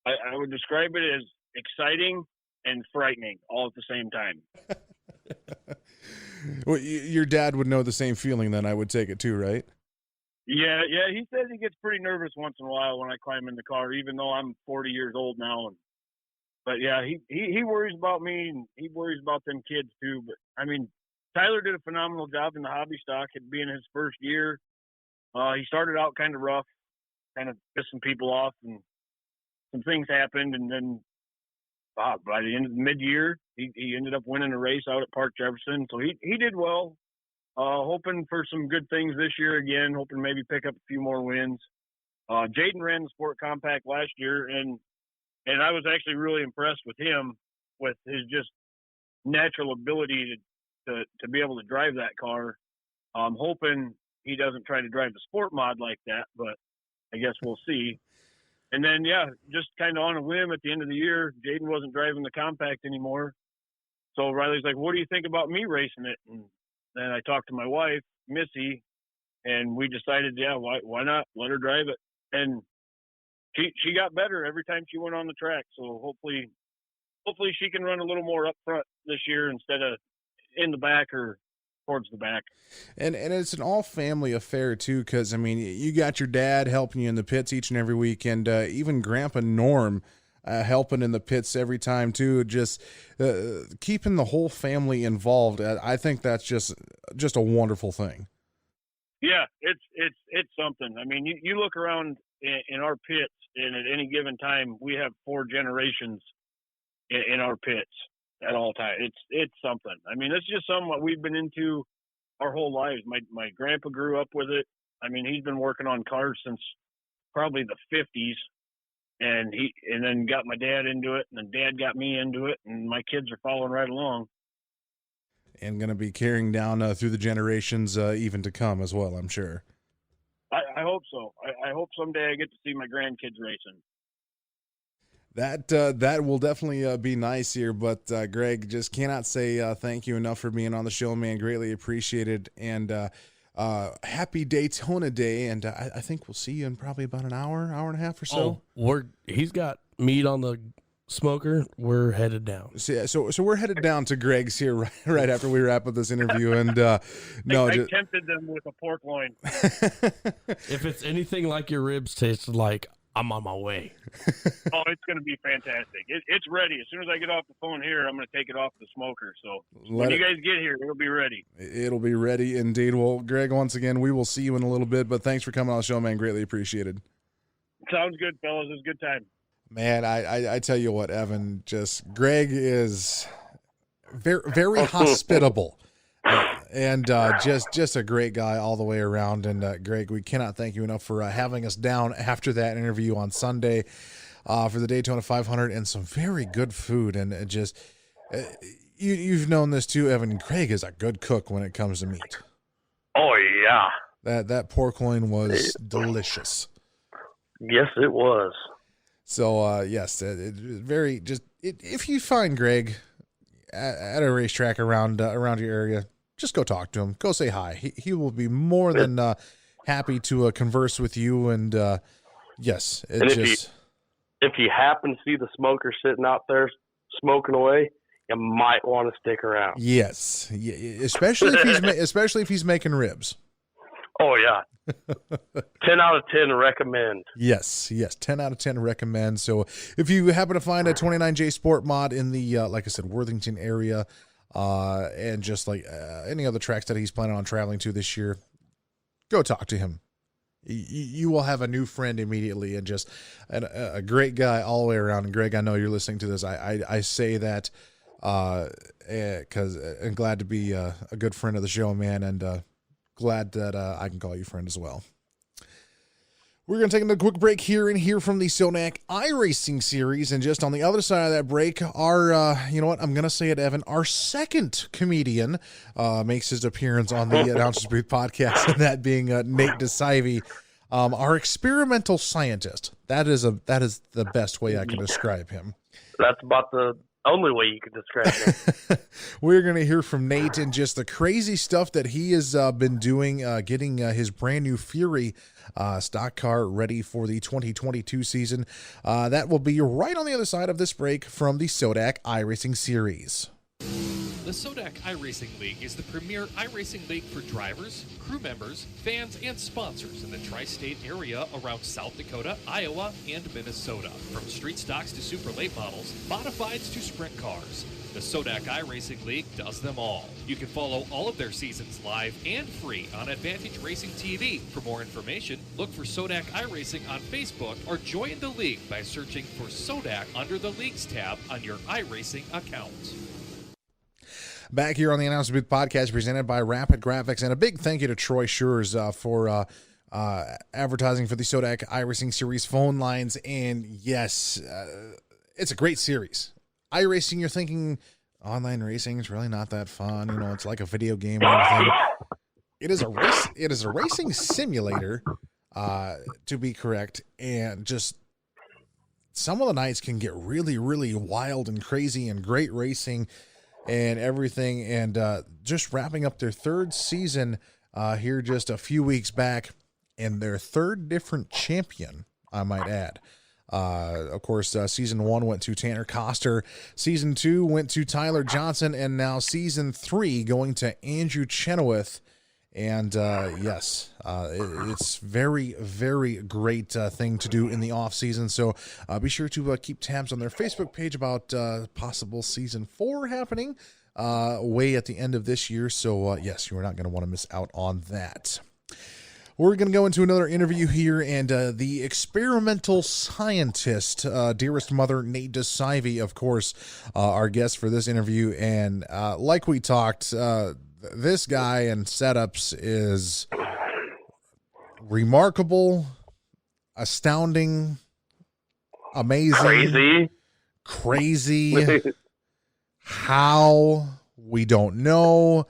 [SPEAKER 6] I would describe it as exciting and frightening all at the same time.
[SPEAKER 1] Well, your dad would know the same feeling then, I would take it too, right?
[SPEAKER 6] Yeah. He says he gets pretty nervous once in a while when I climb in the car, even though I'm 40 years old now. But yeah, he worries about me, and he worries about them kids too. But I mean, Tyler did a phenomenal job in the hobby stock. It being his first year, he started out kind of rough, kind of pissed some people off, and some things happened. And then by the end of the mid-year, he ended up winning a race out at Park Jefferson. So he did well. Hoping for some good things this year again, hoping maybe pick up a few more wins. Jaden ran the Sport Compact last year, and I was actually really impressed with him, with his just natural ability to be able to drive that car. I'm hoping he doesn't try to drive the Sport mod like that, but I guess we'll see. And then, yeah, just kind of on a whim at the end of the year, Jaden wasn't driving the Compact anymore. So Riley's like, what do you think about me racing it? And then I talked to my wife, Missy, and we decided, yeah, why not let her drive it? And she got better every time she went on the track. So hopefully she can run a little more up front this year instead of in the back or towards the back.
[SPEAKER 1] And it's an all family affair too, because I mean, you got your dad helping you in the pits each and every week, and even Grandpa Norm helping in the pits every time too. Just keeping the whole family involved. I think that's just a wonderful thing.
[SPEAKER 6] Yeah, it's something. I mean, you look around in our pits, and at any given time, we have 4 generations in our pits at all times. It's something. I mean, it's just something what we've been into our whole lives. My grandpa grew up with it. I mean, he's been working on cars since probably the 50s, and then got my dad into it, and then Dad got me into it, and my kids are following right along.
[SPEAKER 1] And going to be carrying down through the generations even to come as well, I'm sure.
[SPEAKER 6] I hope so. I hope someday I get to see my grandkids racing.
[SPEAKER 1] That will definitely be nice here, but Gregg, just cannot say thank you enough for being on the show, man. Greatly appreciated, and happy Daytona Day, and I think we'll see you in probably about an hour and a half or so.
[SPEAKER 5] He's got meat on the smoker. We're headed down.
[SPEAKER 1] So we're headed down to Gregg's here right after we wrap up this interview, and I
[SPEAKER 6] tempted them with a pork loin.
[SPEAKER 5] If it's anything like your ribs tasted like, I'm on my way.
[SPEAKER 6] Oh, it's going to be fantastic. It's ready. As soon as I get off the phone here, I'm going to take it off the smoker. So when you guys get here, it'll be ready.
[SPEAKER 1] It'll be ready indeed. Well, Greg, once again, we will see you in a little bit, but thanks for coming on the show, man. Greatly appreciated.
[SPEAKER 6] Sounds good, fellas. It was a good time.
[SPEAKER 1] Man, I tell you what, Evan, Greg is very, very hospitable. And just a great guy all the way around. And Greg, we cannot thank you enough for having us down after that interview on Sunday for the Daytona 500 and some very good food. And you've known this too, Evan. Greg is a good cook when it comes to meat.
[SPEAKER 2] Oh, yeah.
[SPEAKER 1] That pork loin was delicious.
[SPEAKER 2] Yes, it was.
[SPEAKER 1] So, yes, if you find Greg at a racetrack around your area, just go talk to him. Go say hi. He will be more than happy to converse with you. And yes,
[SPEAKER 2] if you happen to see the smoker sitting out there smoking away, you might want to stick around.
[SPEAKER 1] Yes, especially if he's making ribs.
[SPEAKER 2] Oh yeah, 10 out of 10 recommend.
[SPEAKER 1] Yes, 10 out of 10 recommend. So if you happen to find a 29J Sport Mod in the like I said, Worthington area. And just like any other tracks that he's planning on traveling to this year, go talk to him. You will have a new friend immediately, and just a great guy all the way around. And Greg, I know you're listening to this. I say that because I'm glad to be a good friend of the show, man, and glad that I can call you friend as well. We're going to take a quick break here and hear from the Sodak iRacing series. And just on the other side of that break, our, you know what, I'm going to say it, Evan, our second comedian makes his appearance on the Announcers Booth podcast, and that being Nate DeSive, our experimental scientist. That is the best way I can describe him.
[SPEAKER 2] That's about the only way you could describe him.
[SPEAKER 1] We're going to hear from Nate and just the crazy stuff that he has been doing, getting his brand new Fury stock car ready for the 2022 season. That will be right on the other side of this break from the Sodak iRacing series.
[SPEAKER 4] The Sodak iRacing League is the premier iRacing league for drivers, crew members, fans, and sponsors in the tri-state area around South Dakota, Iowa, and Minnesota. From street stocks to super late models, modifieds to sprint cars, the Sodak iRacing League does them all. You can follow all of their seasons live and free on Advantage Racing TV. For more information, look for Sodak iRacing on Facebook or join the league by searching for Sodak under the Leagues tab on your iRacing account.
[SPEAKER 1] Back here on the Announcer Booth podcast presented by Rapid Graphics, and a big thank you to Troy Schurz for advertising for the Sodak iRacing series phone lines. And yes, it's a great series. iRacing, you're thinking online racing is really not that fun. You know, it's like a video game and everything. It is a racing simulator, to be correct, and just some of the nights can get really, really wild and crazy and great racing and everything. And just wrapping up their third season here just a few weeks back, and their third different champion, I might add. Of course, season 1 went to Tanner Coster, season 2 went to Tyler Johnson, and now season 3 going to Andrew Chenoweth. And yes, it's very, very great thing to do in the off season. So be sure to keep tabs on their Facebook page about possible season 4 happening way at the end of this year. So yes, you are not going to want to miss out on that. We're going to go into another interview here, and the experimental scientist, Dearest Mother, Nate DeSive, of course, our guest for this interview. And like we talked, this guy and setups is remarkable, astounding, amazing, crazy. How, we don't know.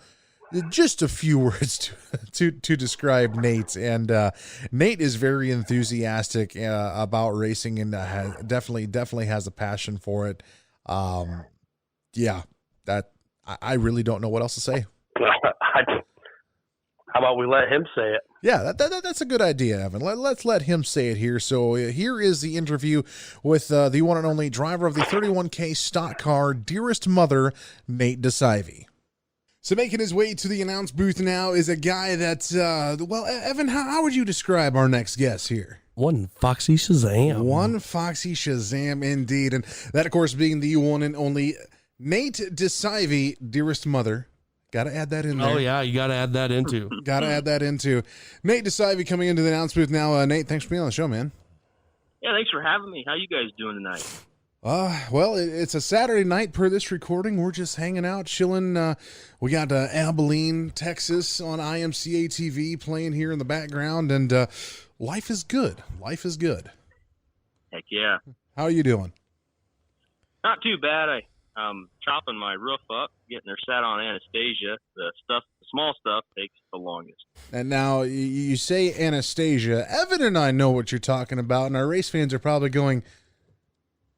[SPEAKER 1] Just a few words to describe Nate. And Nate is very enthusiastic about racing, and definitely has a passion for it. Yeah, that I really don't know what else to say.
[SPEAKER 2] How about we let him say it?
[SPEAKER 1] Yeah, that's a good idea, Evan. Let's let him say it here. So here is the interview with the one and only driver of the 31K stock car, Dearest Mother, Nate DeSive. So making his way to the announce booth now is a guy that, well, Evan, how would you describe our next guest here?
[SPEAKER 5] One Foxy Shazam.
[SPEAKER 1] One Foxy Shazam, indeed. And that, of course, being the one and only Nate DeSive, Dearest Mother. Got to add that in there.
[SPEAKER 5] Oh, yeah, you got to add that into.
[SPEAKER 1] Got to add that into. Nate DeSive coming into the announce booth now. Nate, thanks for being on the show, man.
[SPEAKER 7] Yeah, thanks for having me. How you guys doing tonight?
[SPEAKER 1] Well, it's a Saturday night per this recording. We're just hanging out, chilling. We got Abilene, Texas on IMCA TV playing here in the background, and life is good. Life is good.
[SPEAKER 7] Heck yeah.
[SPEAKER 1] How are you doing?
[SPEAKER 7] Not too bad. I'm chopping my roof up, getting her set on Anastasia. The small stuff takes the longest.
[SPEAKER 1] And now you say Anastasia. Evan and I know what you're talking about, and our race fans are probably going,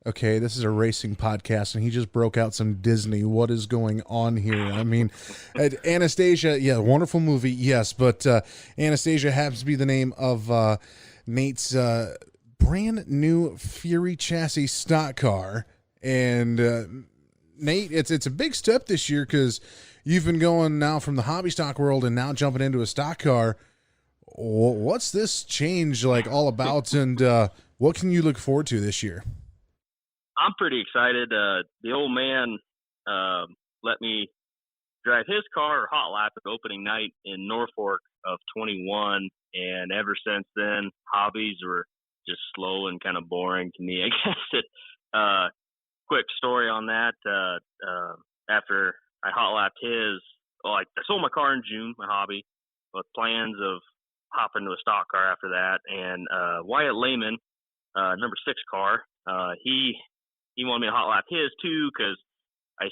[SPEAKER 1] okay, this is a racing podcast, and he just broke out some Disney. What is going on here? I mean, Anastasia, yeah, wonderful movie, yes, but Anastasia happens to be the name of Nate's brand new Fury chassis stock car. And Nate, it's a big step this year because you've been going now from the hobby stock world and now jumping into a stock car. What's this change like all about, and what can you look forward to this year?
[SPEAKER 7] I'm pretty excited. The old man let me drive his car or hot lap at opening night in Norfolk of 21, and ever since then, hobbies were just slow and kind of boring to me. I guess quick story on that. After I hot lapped his, I sold my car in June, my hobby, with plans of hopping to a stock car after that. And Wyatt Lehman, number 6 car, he wanted me to hot lap his too because I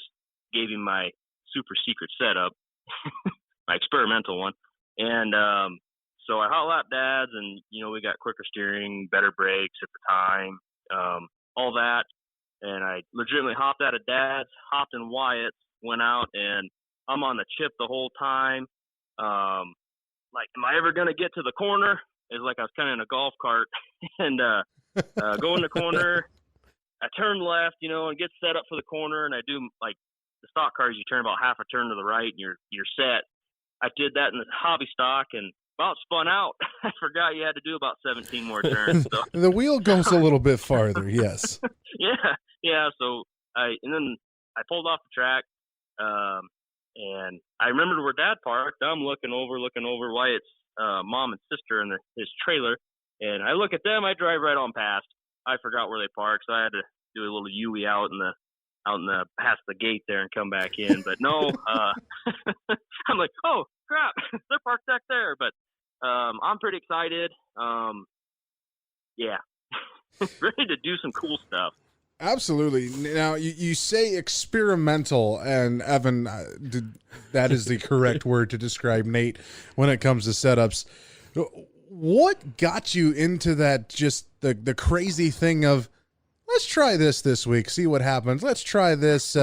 [SPEAKER 7] gave him my super secret setup, my experimental one. And so I hot lapped Dad's, and we got quicker steering, better brakes at the time, all that. And I legitimately hopped out of Dad's, hopped in Wyatt's, went out, and I'm on the chip the whole time. Am I ever gonna get to the corner? It's like I was kind of in a golf cart, and go in the corner. I turn left, and get set up for the corner, and I do like the stock cars. You turn about half a turn to the right, and you're set. I did that in the hobby stock, and about spun out. I forgot you had to do about 17 more turns. So.
[SPEAKER 1] The wheel goes a little bit farther, yes.
[SPEAKER 7] Yeah. So then I pulled off the track, and I remembered where Dad parked. I'm looking over Wyatt's mom and sister in his trailer, and I look at them. I drive right on past. I forgot where they parked, so I had to do a little U-ey out in the past the gate there and come back in. But no, I'm like, oh crap, they're parked back there. But I'm pretty excited. Yeah, ready to do some cool stuff.
[SPEAKER 1] Absolutely. Now, you say experimental, and Evan, that is the correct word to describe Nate when it comes to setups. What got you into that, just the crazy thing of, let's try this week, see what happens. Let's try this.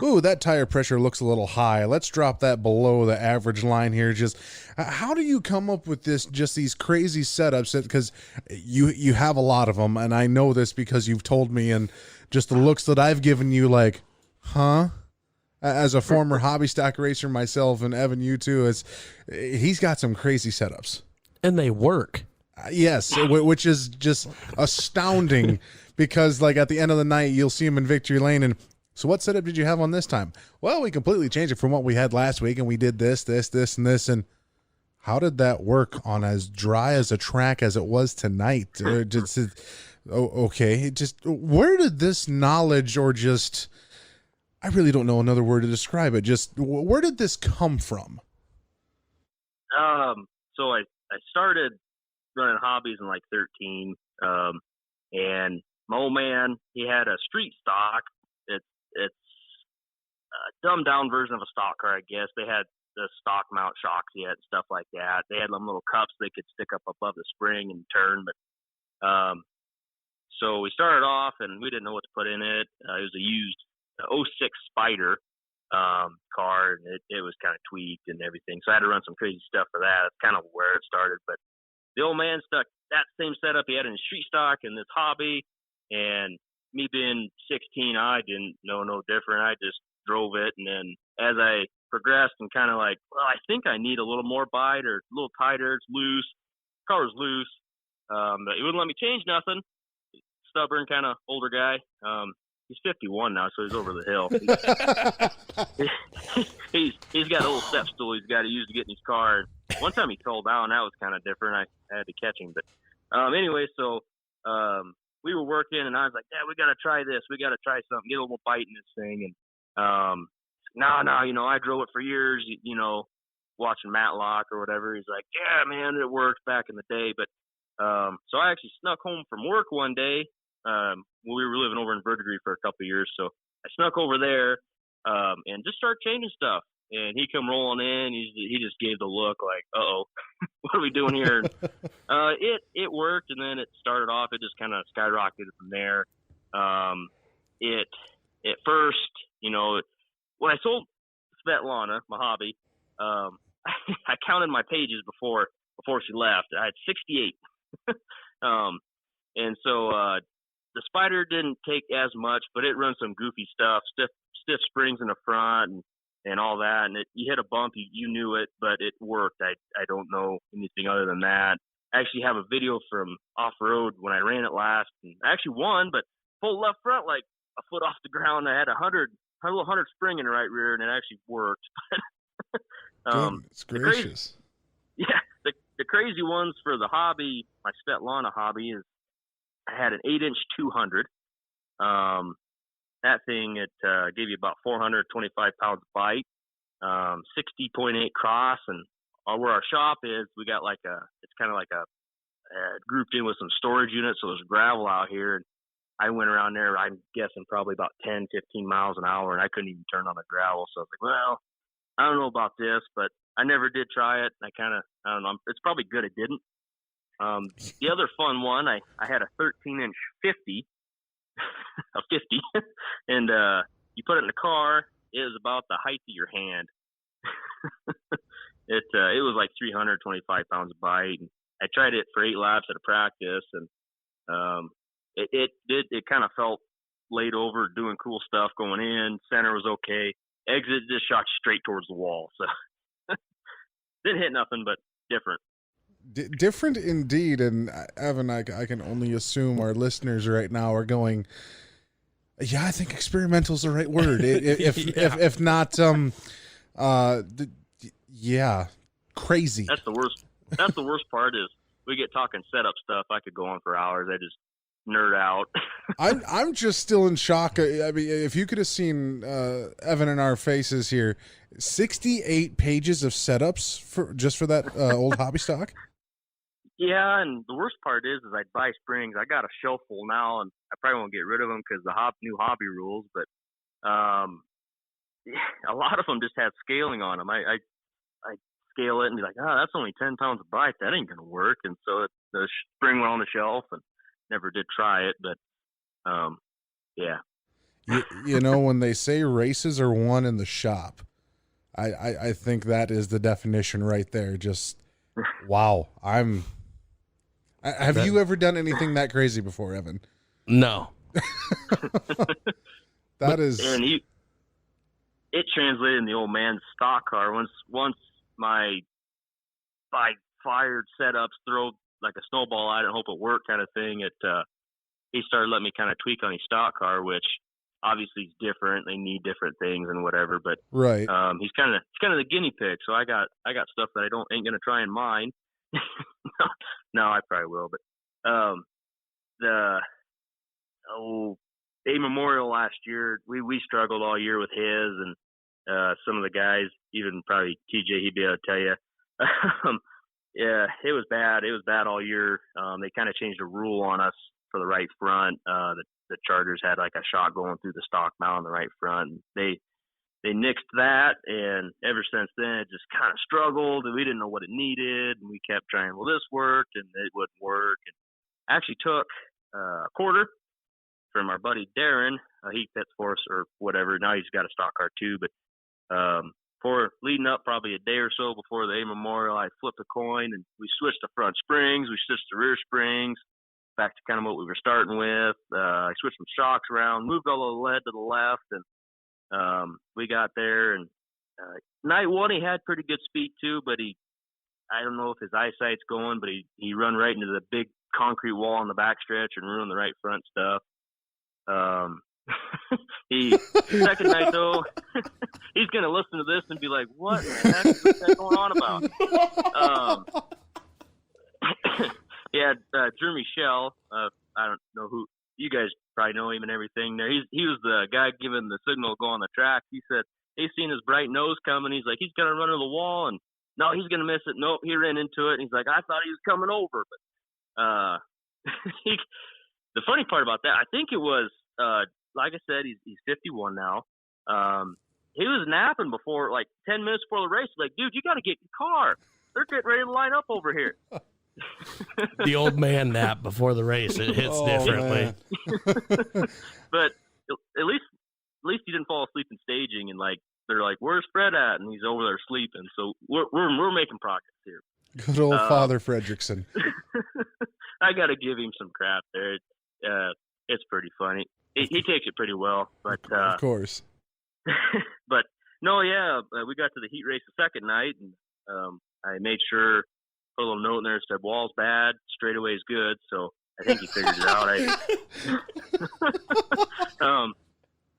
[SPEAKER 1] Ooh, that tire pressure looks a little high. Let's drop that below the average line here. Just how do you come up with these crazy setups? Because you have a lot of them, and I know this because you've told me, and just the looks that I've given you, like, huh? As a former hobby stock racer myself, and Evan, you too, he's got some crazy setups.
[SPEAKER 5] And they work.
[SPEAKER 1] Yes, which is just astounding because, like, at the end of the night, you'll see him in victory lane. And so what setup did you have on this time? Well, we completely changed it from what we had last week, and we did this, and this. And how did that work on as dry as a track as it was tonight? Okay. Just where did this knowledge, or just, I really don't know another word to describe it. Just where did this come from?
[SPEAKER 7] So I started running hobbies in like 13, and my old man, he had a street stock. It's a dumbed down version of a stock car, I guess. They had the stock mount shocks yet, stuff like that. They had them little cups they could stick up above the spring and turn. But so we started off, and we didn't know what to put in it. It was a used 06 Spider car, and it was kind of tweaked and everything. So I had to run some crazy stuff for that. That's kind of where it started. But the old man stuck that same setup he had in his street stock in this hobby, and me being 16, I didn't know no different. I just drove it, and then as I progressed and kind of like, well, I think I need a little more bite or a little tighter. It's loose. The car was loose. But he wouldn't let me change nothing. Stubborn, kind of older guy. He's 51 now, so he's over the hill. He's got a little step stool he's got to use to get in his car. One time he fell down. That was kind of different. I had to catch him. But anyway, so we were working, and I was like, "Yeah, we got to try this. We got to try something. Get a little bite in this thing." And no, you know, I drove it for years. You know, watching Matlock or whatever. He's like, "Yeah, man, it worked back in the day." But so I actually snuck home from work one day. When we were living over in Verdigris for a couple of years, so I snuck over there and just started changing stuff. And he come rolling in. He just gave the look like, "Uh-oh, what are we doing here?" It worked, and then it started off. It just kind of skyrocketed from there. It at first, you know, when I sold Svetlana, my hobby, I counted my pages before she left. I had 68. And so the Spider didn't take as much, but it runs some goofy stuff, stiff springs in the front and all that. And you hit a bump, you knew it, but it worked. I don't know anything other than that. I actually have a video from off-road when I ran it last. And I actually won, but full left front, like a foot off the ground. I had a little 100 spring in the right rear, and it actually worked.
[SPEAKER 1] Goodness gracious.
[SPEAKER 7] The crazy ones for the hobby, my Svetlana hobby, is I had an 8-inch 200. That thing, it gave you about 425 pounds of bite, 60.8 cross, and where our shop is, we got it's kind of like a grouped in with some storage units, so there's gravel out here. And I went around there, I'm guessing probably about 10, 15 miles an hour, and I couldn't even turn on the gravel. So I was like, well, I don't know about this, but I never did try it. I don't know. It's probably good it didn't. The other fun one, I had a 13-inch 50, a 50, and you put it in the car. It was about the height of your hand. It was like 325 pounds of bite. And I tried it for 8 laps at a practice, and it kind of felt laid over, doing cool stuff going in. Center was okay. Exit just shot straight towards the wall. So didn't hit nothing, but different.
[SPEAKER 1] Different indeed. And Evan, I can only assume our listeners right now are going, yeah, I think experimental is the right word. If not, yeah, crazy.
[SPEAKER 7] That's the worst. That's the worst part is we get talking setup stuff. I could go on for hours. I just nerd out.
[SPEAKER 1] I'm just still in shock. I mean, if you could have seen Evan and our faces here, 68 pages of setups for that old hobby stock.
[SPEAKER 7] Yeah, and the worst part is I'd buy springs. I got a shelf full now, and I probably won't get rid of them because the new hobby rules. But a lot of them just have scaling on them. I scale it and be like, oh, that's only 10 pounds of bite. That ain't gonna work. And so the spring went on the shelf, and never did try it. But yeah.
[SPEAKER 1] You know, when they say races are won in the shop, I think that is the definition right there. Just wow. Have you ever done anything that crazy before, Evan?
[SPEAKER 5] No.
[SPEAKER 1] That is.
[SPEAKER 7] And it translated in the old man's stock car. Once my fired setups throw like a snowball at it and hope it worked kind of thing, he started letting me kind of tweak on his stock car, which obviously is different. They need different things and whatever, but
[SPEAKER 1] right.
[SPEAKER 7] He's kind of the guinea pig. So I got stuff that I ain't gonna try in mine. No, I probably will. But A Memorial last year, we struggled all year with his, and some of the guys, even probably TJ, he'd be able to tell you. Yeah, it was bad. It was bad all year. They kind of changed a rule on us for the right front. The Chargers had like a shot going through the stock mount on the right front. They nixed that, and ever since then, it just kind of struggled, and we didn't know what it needed, and we kept trying, well, this worked, and it wouldn't work. And I actually took a quarter from our buddy Darren. He pits for us or whatever. Now he's got a stock car too, but for leading up probably a day or so before the A Memorial, I flipped a coin, and we switched the front springs, we switched the rear springs, back to kind of what we were starting with. I switched some shocks around, moved all the lead to the left, and we got there. And night one, he had pretty good speed too, but I don't know if his eyesight's going, but he run right into the big concrete wall on the backstretch and ruin the right front stuff. He second night though, he's gonna listen to this and be like, "What the heck is that going on about?" Yeah, Drew Michelle. I don't know who you guys probably know him and everything. There, he was the guy giving the signal to go on the track. He said he seen his bright nose coming. He's like, he's gonna run into the wall, and no, he's gonna miss it. Nope, he ran into it. And he's like, I thought he was coming over, but the funny part about that, I think it was, like I said, he's 51 now. He was napping before, like 10 minutes before the race. Like, dude, you got to get your car. They're getting ready to line up over here.
[SPEAKER 5] The old man nap before the race. It hits differently.
[SPEAKER 7] But at least he didn't fall asleep in staging. And like, they're like, "Where's Fred at?" And he's over there sleeping. So we're making progress here.
[SPEAKER 1] Good old Father Fredrickson.
[SPEAKER 7] I got to give him some crap there. It's pretty funny. He takes it pretty well, but
[SPEAKER 1] of course.
[SPEAKER 7] But no, yeah, we got to the heat race the second night, and I made sure put a little note in there that said wall's bad, straightaway is good. So I think he figured it out.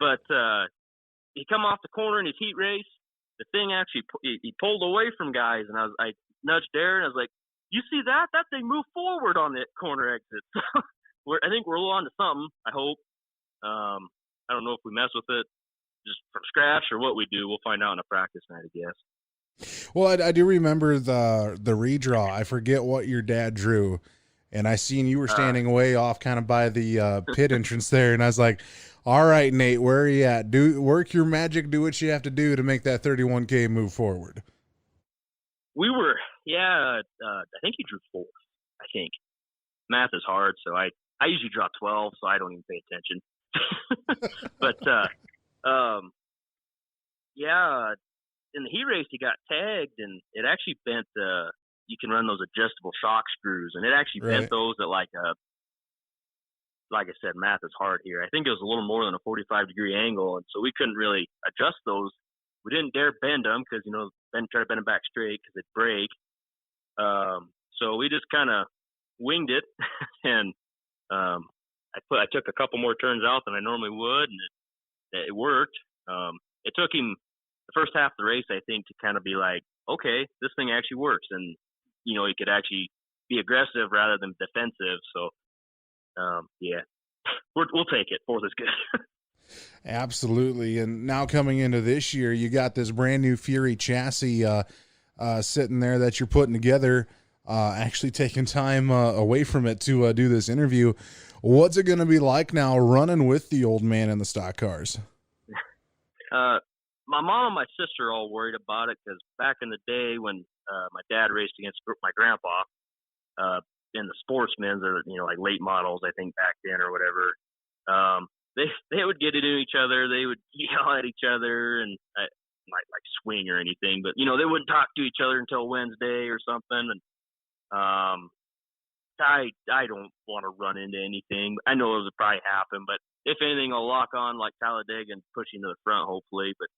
[SPEAKER 7] But he come off the corner in his heat race. The thing actually he pulled away from guys, and I nudged Darren. I was like, "You see that? That thing moved forward on that corner exit." I think we're a little on to something. I hope. I don't know if we mess with it just from scratch or what we do. We'll find out in a practice night, I guess.
[SPEAKER 1] Well, I do remember the redraw. I forget what your dad drew, and I seen you were standing way off, kind of by the pit entrance there, and I was like, "All right, Nate, where are you at? Work your magic. Do what you have to do to make that 31K move forward."
[SPEAKER 7] We were, I think he drew 4th. I think math is hard, so I usually draw 12, so I don't even pay attention. But in the heat race he got tagged, and it actually bent. You can run those adjustable shock screws, and it actually bent those at like I said, math is hard here. I think it was a little more than a 45-degree angle, and so we couldn't really adjust those. We didn't dare bend them because try to bend them back straight because it'd break. So we just kind of winged it, and I took a couple more turns out than I normally would, and it worked. It took him the first half of the race, I think, to kind of be like, okay, this thing actually works, and he could actually be aggressive rather than defensive. So we'll take it. 4th is good.
[SPEAKER 1] Absolutely. And now coming into this year, you got this brand new Fury chassis sitting there that you're putting together. Actually taking time away from it to do this interview. What's it going to be like now running with the old man in the stock cars?
[SPEAKER 7] My mom and my sister are all worried about it because back in the day when my dad raced against my grandpa in the sportsmen's or like late models, I think back then or whatever, they would get into each other. They would yell at each other and not like swing or anything, but they wouldn't talk to each other until Wednesday or something. And I don't want to run into anything. I know it would probably happen, but if anything, I'll lock on like Talladega and push into the front, hopefully. But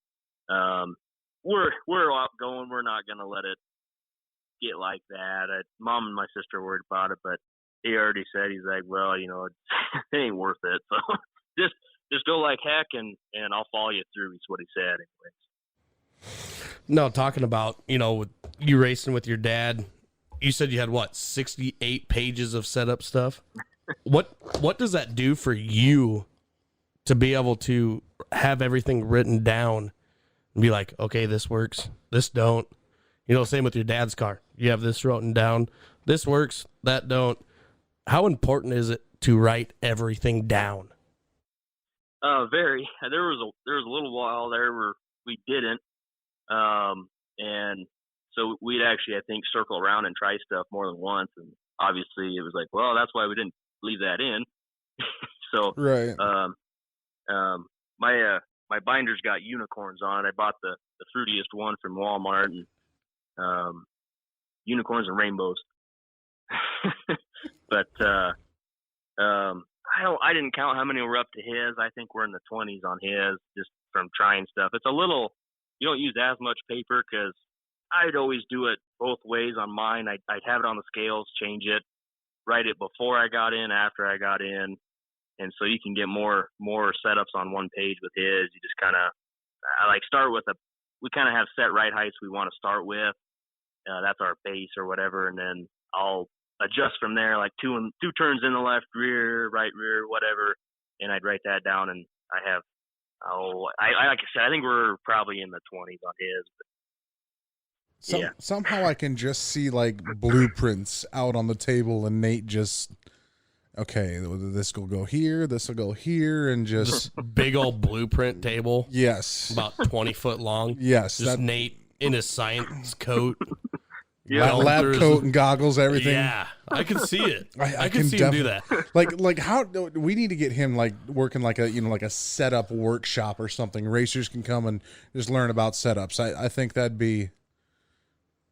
[SPEAKER 7] we're outgoing. We're not gonna let it get like that. Mom and my sister are worried about it, but he already said, he's like, well, it ain't worth it. So just go like heck, and I'll follow you through. Is what he said, anyways.
[SPEAKER 5] No, talking about with you racing with your dad. You said you had 68 pages of setup stuff. What does that do for you to be able to have everything written down and be like, okay, this works, this don't. Same with your dad's car. You have this written down. This works, that don't. How important is it to write everything down?
[SPEAKER 7] Very. There was a little while there where we didn't, and so we'd actually, I think, circle around and try stuff more than once. And obviously it was like, well, that's why we didn't leave that in. So,
[SPEAKER 1] right.
[SPEAKER 7] My binder's got unicorns on it. I bought the fruitiest one from Walmart, and unicorns and rainbows. But I didn't count how many were up to his. I think we're in the 20s on his, just from trying stuff. It's a little, you don't use as much paper because I'd always do it both ways on mine. I'd have it on the scales, change it. write it before I got in, after I got in, and so you can get more setups on one page with his. You just kind of I like start with we kind of have set ride heights we want to start with. That's our base or whatever, and then I'll adjust from there, like two turns in the left rear, right rear, whatever, and I'd write that down. And I have like I said, I think we're probably in the 20s on his. But
[SPEAKER 1] Somehow I can just see like blueprints out on the table, and Nate just, okay, this will go here, this will go here, and just
[SPEAKER 5] big old blueprint table.
[SPEAKER 1] Yes,
[SPEAKER 5] about 20 foot long.
[SPEAKER 1] Yes,
[SPEAKER 5] just Nate in his science coat.
[SPEAKER 1] Lab coat and goggles, everything.
[SPEAKER 5] Yeah, I can see it. I can
[SPEAKER 1] can
[SPEAKER 5] see him do that.
[SPEAKER 1] Like how we need to get him like working like a setup workshop or something. Racers can come and just learn about setups. I think that'd be.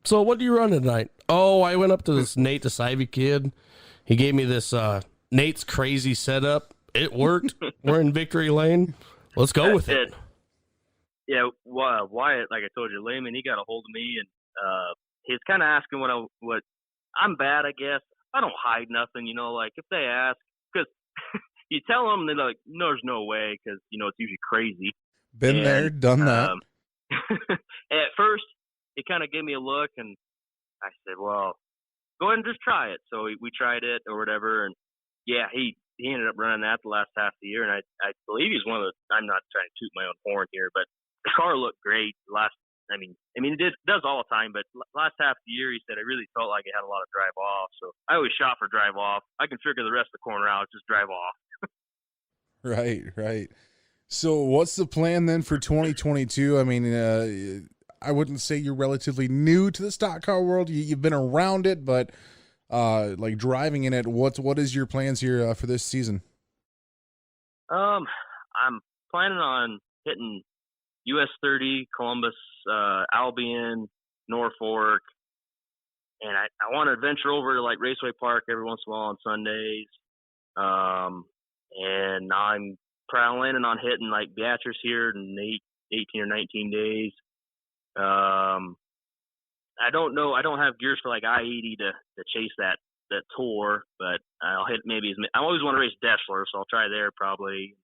[SPEAKER 5] So what do you run tonight? Oh, I went up to this Nate DeSive kid. He gave me this Nate's crazy setup. It worked. We're in victory lane. Let's go with it.
[SPEAKER 7] Yeah, Wyatt, like I told you, Lehman, he got a hold of me, and he's kind of asking what I'm bad, I guess. I don't hide nothing, like if they ask, because you tell them, they're like, no, there's no way, because, it's usually crazy.
[SPEAKER 1] Been there, done that.
[SPEAKER 7] At first, he kind of gave me a look, and I said, well, go ahead and just try it. So we tried it or whatever, and yeah, he ended up running that the last half of the year, and I believe he's one of the, I'm not trying to toot my own horn here, but the car looked great it does all the time, but last half of the year, he said, I really felt like it had a lot of drive off. So I always shot for drive off. I can figure the rest of the corner out, just drive off.
[SPEAKER 1] Right. So what's the plan then for 2022? I mean, I wouldn't say you're relatively new to the stock car world. You've been around it, but like driving in it, what is your plans here for this season?
[SPEAKER 7] I'm planning on hitting US 30, Columbus, Albion, Norfolk, and I want to venture over to like Raceway Park every once in a while on Sundays. And I'm planning on hitting like Beatrice here in 18 or 19 days. I don't know. I don't have gears for like I-80 to chase that tour, but I'll hit maybe. I always want to race Deschler, so I'll try there probably.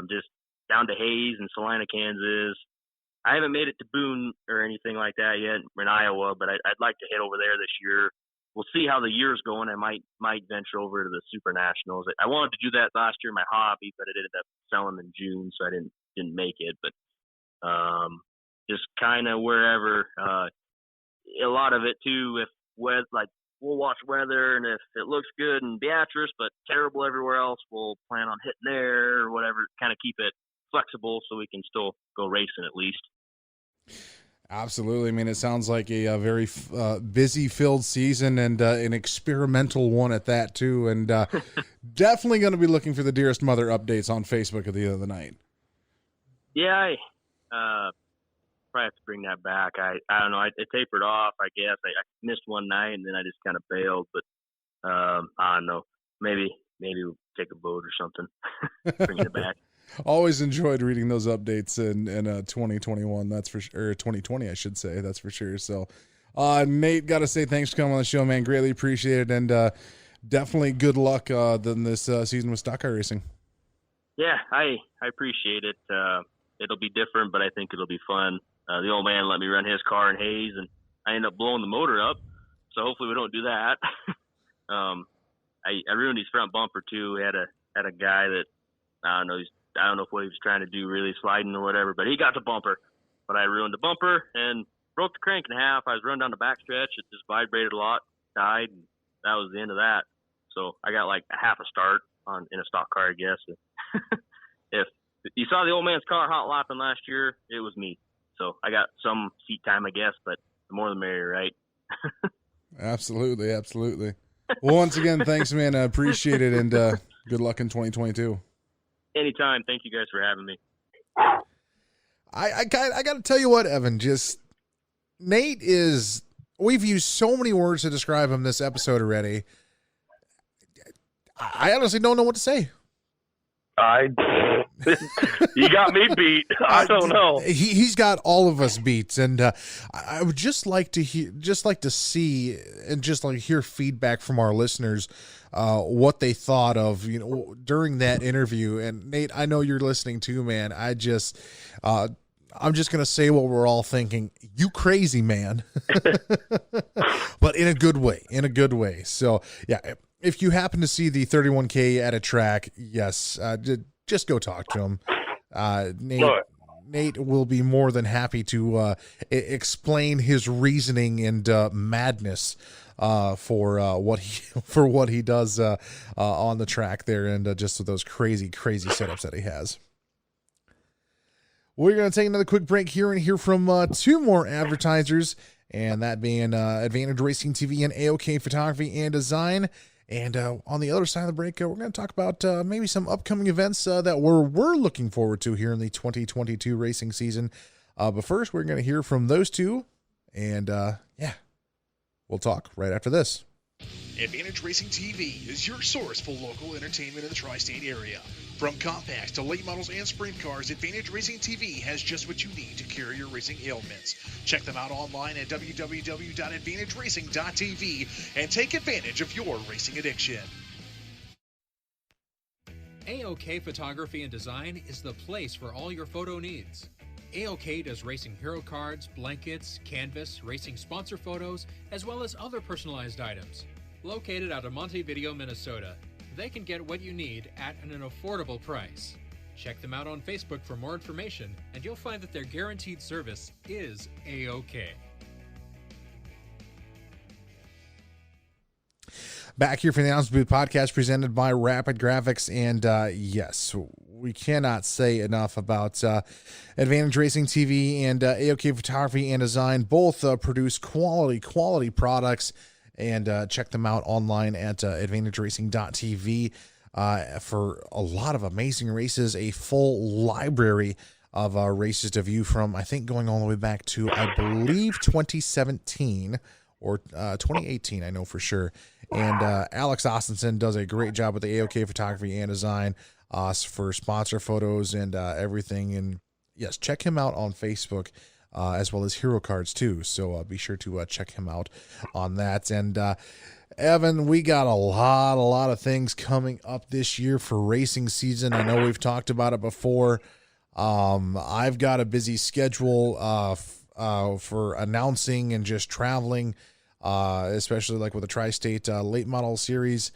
[SPEAKER 7] Just down to Hayes and Salina, Kansas. I haven't made it to Boone or anything like that yet in Iowa, but I'd like to hit over there this year. We'll see how the year's going. I might venture over to the Super Nationals. I wanted to do that last year in my hobby, but it ended up selling in June, so I didn't make it. But just kind of wherever. A lot of it too, if we'll watch weather, and if it looks good in Beatrice but terrible everywhere else, we'll plan on hitting there or whatever. Kind of keep it flexible so we can still go racing at least.
[SPEAKER 1] Absolutely. I mean, it sounds like a very busy filled season, and an experimental one at that too. And definitely going to be looking for the Dearest Mother updates on Facebook at the end of the night.
[SPEAKER 7] Yeah, I probably have to bring that back. I don't know. It tapered off, I guess. I missed one night, and then I just kind of bailed. But I don't know. Maybe we'll take a boat or something. Bring it back.
[SPEAKER 1] Always enjoyed reading those updates in 2021. That's for sure. Or 2020, I should say. That's for sure. So, Nate, got to say thanks for coming on the show, man. Greatly appreciate it, and definitely good luck in this season with stock car racing.
[SPEAKER 7] Yeah, I appreciate it. It'll be different, but I think it'll be fun. The old man let me run his car in Hayes, and I ended up blowing the motor up. So hopefully we don't do that. I ruined his front bumper too. We had a guy that I don't know what he was trying to do, really sliding or whatever, but he got the bumper. But I ruined the bumper and broke the crank in half. I was running down the backstretch. It just vibrated a lot, died, and that was the end of that. So I got like a half a start in a stock car, I guess. If you saw the old man's car hot lapping last year, it was me. So I got some seat time, I guess, but the more the merrier, right?
[SPEAKER 1] Absolutely. Well, once again, thanks, man. I appreciate it, and good luck in 2022.
[SPEAKER 7] Anytime. Thank you guys for having me.
[SPEAKER 1] I got to tell you what, Evan, Nate is, we've used so many words to describe him this episode already. I honestly don't know what to say.
[SPEAKER 2] You got me beat. I don't know.
[SPEAKER 1] He's got all of us beat, and I would just like to see, and just like hear feedback from our listeners, what they thought of during that interview. And Nate, I know you're listening too, man. I'm just gonna say what we're all thinking. You crazy man, but in a good way. So yeah. If you happen to see the 31K at a track, yes, just go talk to him. Nate will be more than happy to explain his reasoning and madness for what he does on the track there, and just those crazy setups that he has. We're going to take another quick break here and hear from two more advertisers, and that being Advantage Racing TV and AOK Photography and Design. And on the other side of the break, we're going to talk about maybe some upcoming events that we're looking forward to here in the 2022 racing season. But first, we're going to hear from those two. And we'll talk right after this.
[SPEAKER 8] Advantage Racing TV is your source for local entertainment in the tri-state area. From compacts to late models and sprint cars, Advantage Racing TV has just what you need to cure your racing ailments. Check them out online at www.advantageracing.tv and take advantage of your racing addiction.
[SPEAKER 3] AOK Photography and Design is the place for all your photo needs. AOK does racing hero cards, blankets, canvas, racing sponsor photos, as well as other personalized items. Located out of Montevideo, Minnesota, they can get what you need at an affordable price. Check them out on Facebook for more information, and you'll find that their guaranteed service is A-OK.
[SPEAKER 1] Back here for the Announce Booth podcast presented by Rapid Graphics. And yes, we cannot say enough about Advantage Racing TV and AOK Photography and Design. Both produce quality products. And check them out online at advantageracing.tv for a lot of amazing races, a full library of races to view from, I think, going all the way back to, I believe, 2017 or 2018, I know for sure. And Alex Austinson does a great job with the AOK Photography and Design for sponsor photos and everything. And yes, check him out on Facebook. As well as hero cards too. So be sure to check him out on that. And Evan, we got a lot of things coming up this year for racing season. I know we've talked about it before. I've got a busy schedule for announcing and just traveling, especially like with the Tri-State Late Model Series,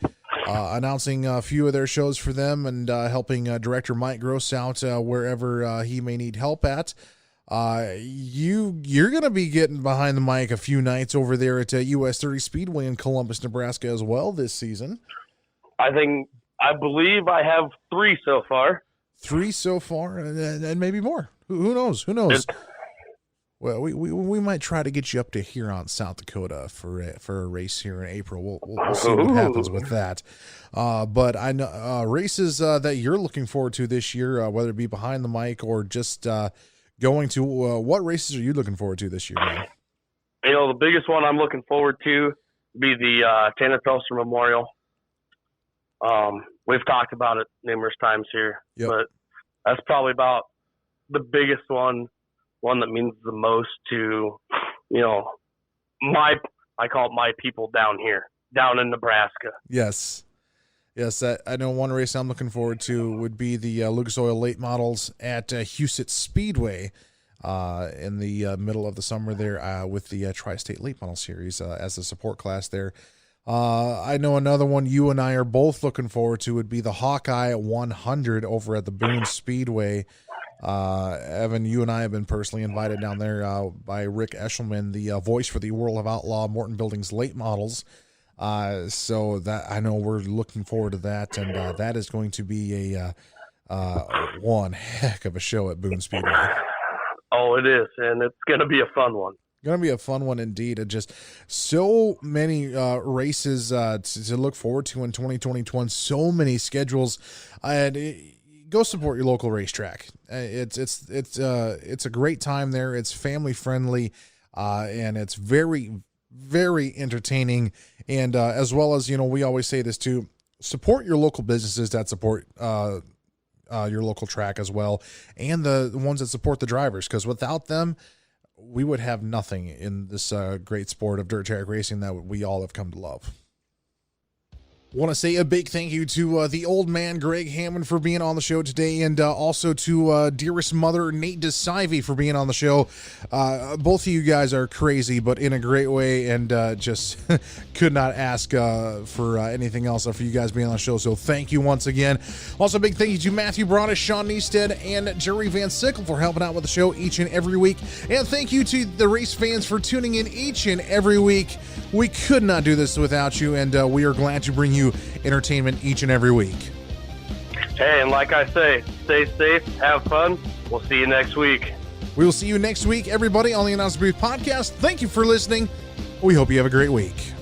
[SPEAKER 1] announcing a few of their shows for them and helping Director Mike Gross out wherever he may need help at. You're going to be getting behind the mic a few nights over there at US 30 Speedway in Columbus, Nebraska as well this season.
[SPEAKER 2] I believe I have 3 so far.
[SPEAKER 1] 3 so far, and maybe more. Who knows? Well, we might try to get you up to Huron, South Dakota for a race here in April. We'll see what happens with that. But I know races that you're looking forward to this year, whether it be behind the mic or just going to what races are you looking forward to this year, man?
[SPEAKER 2] The biggest one I'm looking forward to would be the Tanner Felser Memorial. We've talked about it numerous times here, but that's probably about the biggest one that means the most to, I call it my people down here, down in Nebraska.
[SPEAKER 1] Yes, I know one race I'm looking forward to would be the Lucas Oil Late Models at Huset Speedway in the middle of the summer there with the Tri-State Late Model Series as the support class there. I know another one you and I are both looking forward to would be the Hawkeye 100 over at the Boone Speedway. Evan, you and I have been personally invited down there by Rick Eshelman, the voice for the World of Outlaw Morton Buildings Late Models. So that I know we're looking forward to that, and that is going to be a one heck of a show at Boone Speedway.
[SPEAKER 2] Oh, it is, and it's going to be a fun one.
[SPEAKER 1] Going to be a fun one indeed, and just so many races to look forward to in 2021. So many schedules, and go support your local racetrack. It's a great time there. It's family friendly, and it's very, very entertaining. And as well as, we always say this too, support your local businesses that support your local track as well, and the ones that support the drivers, because without them, we would have nothing in this great sport of dirt track racing that we all have come to love. Want to say a big thank you to the old man Gregg Hammon for being on the show today, and also to Dearest Mother Nate DeSive for being on the show. Both of you guys are crazy, but in a great way, and just could not ask for anything else for you guys being on the show. So thank you once again. Also, big thank you to Matthew Broadish, Sean Neested, and Jerry Van Sickle for helping out with the show each and every week. And thank you to the race fans for tuning in each and every week. We could not do this without you, and we are glad to bring you entertainment each and every week.
[SPEAKER 2] Hey, and like I say, stay safe, have fun. We'll see you next week.
[SPEAKER 1] We will see you next week, everybody, on the Announce Booth Podcast. Thank you for listening. We hope you have a great week.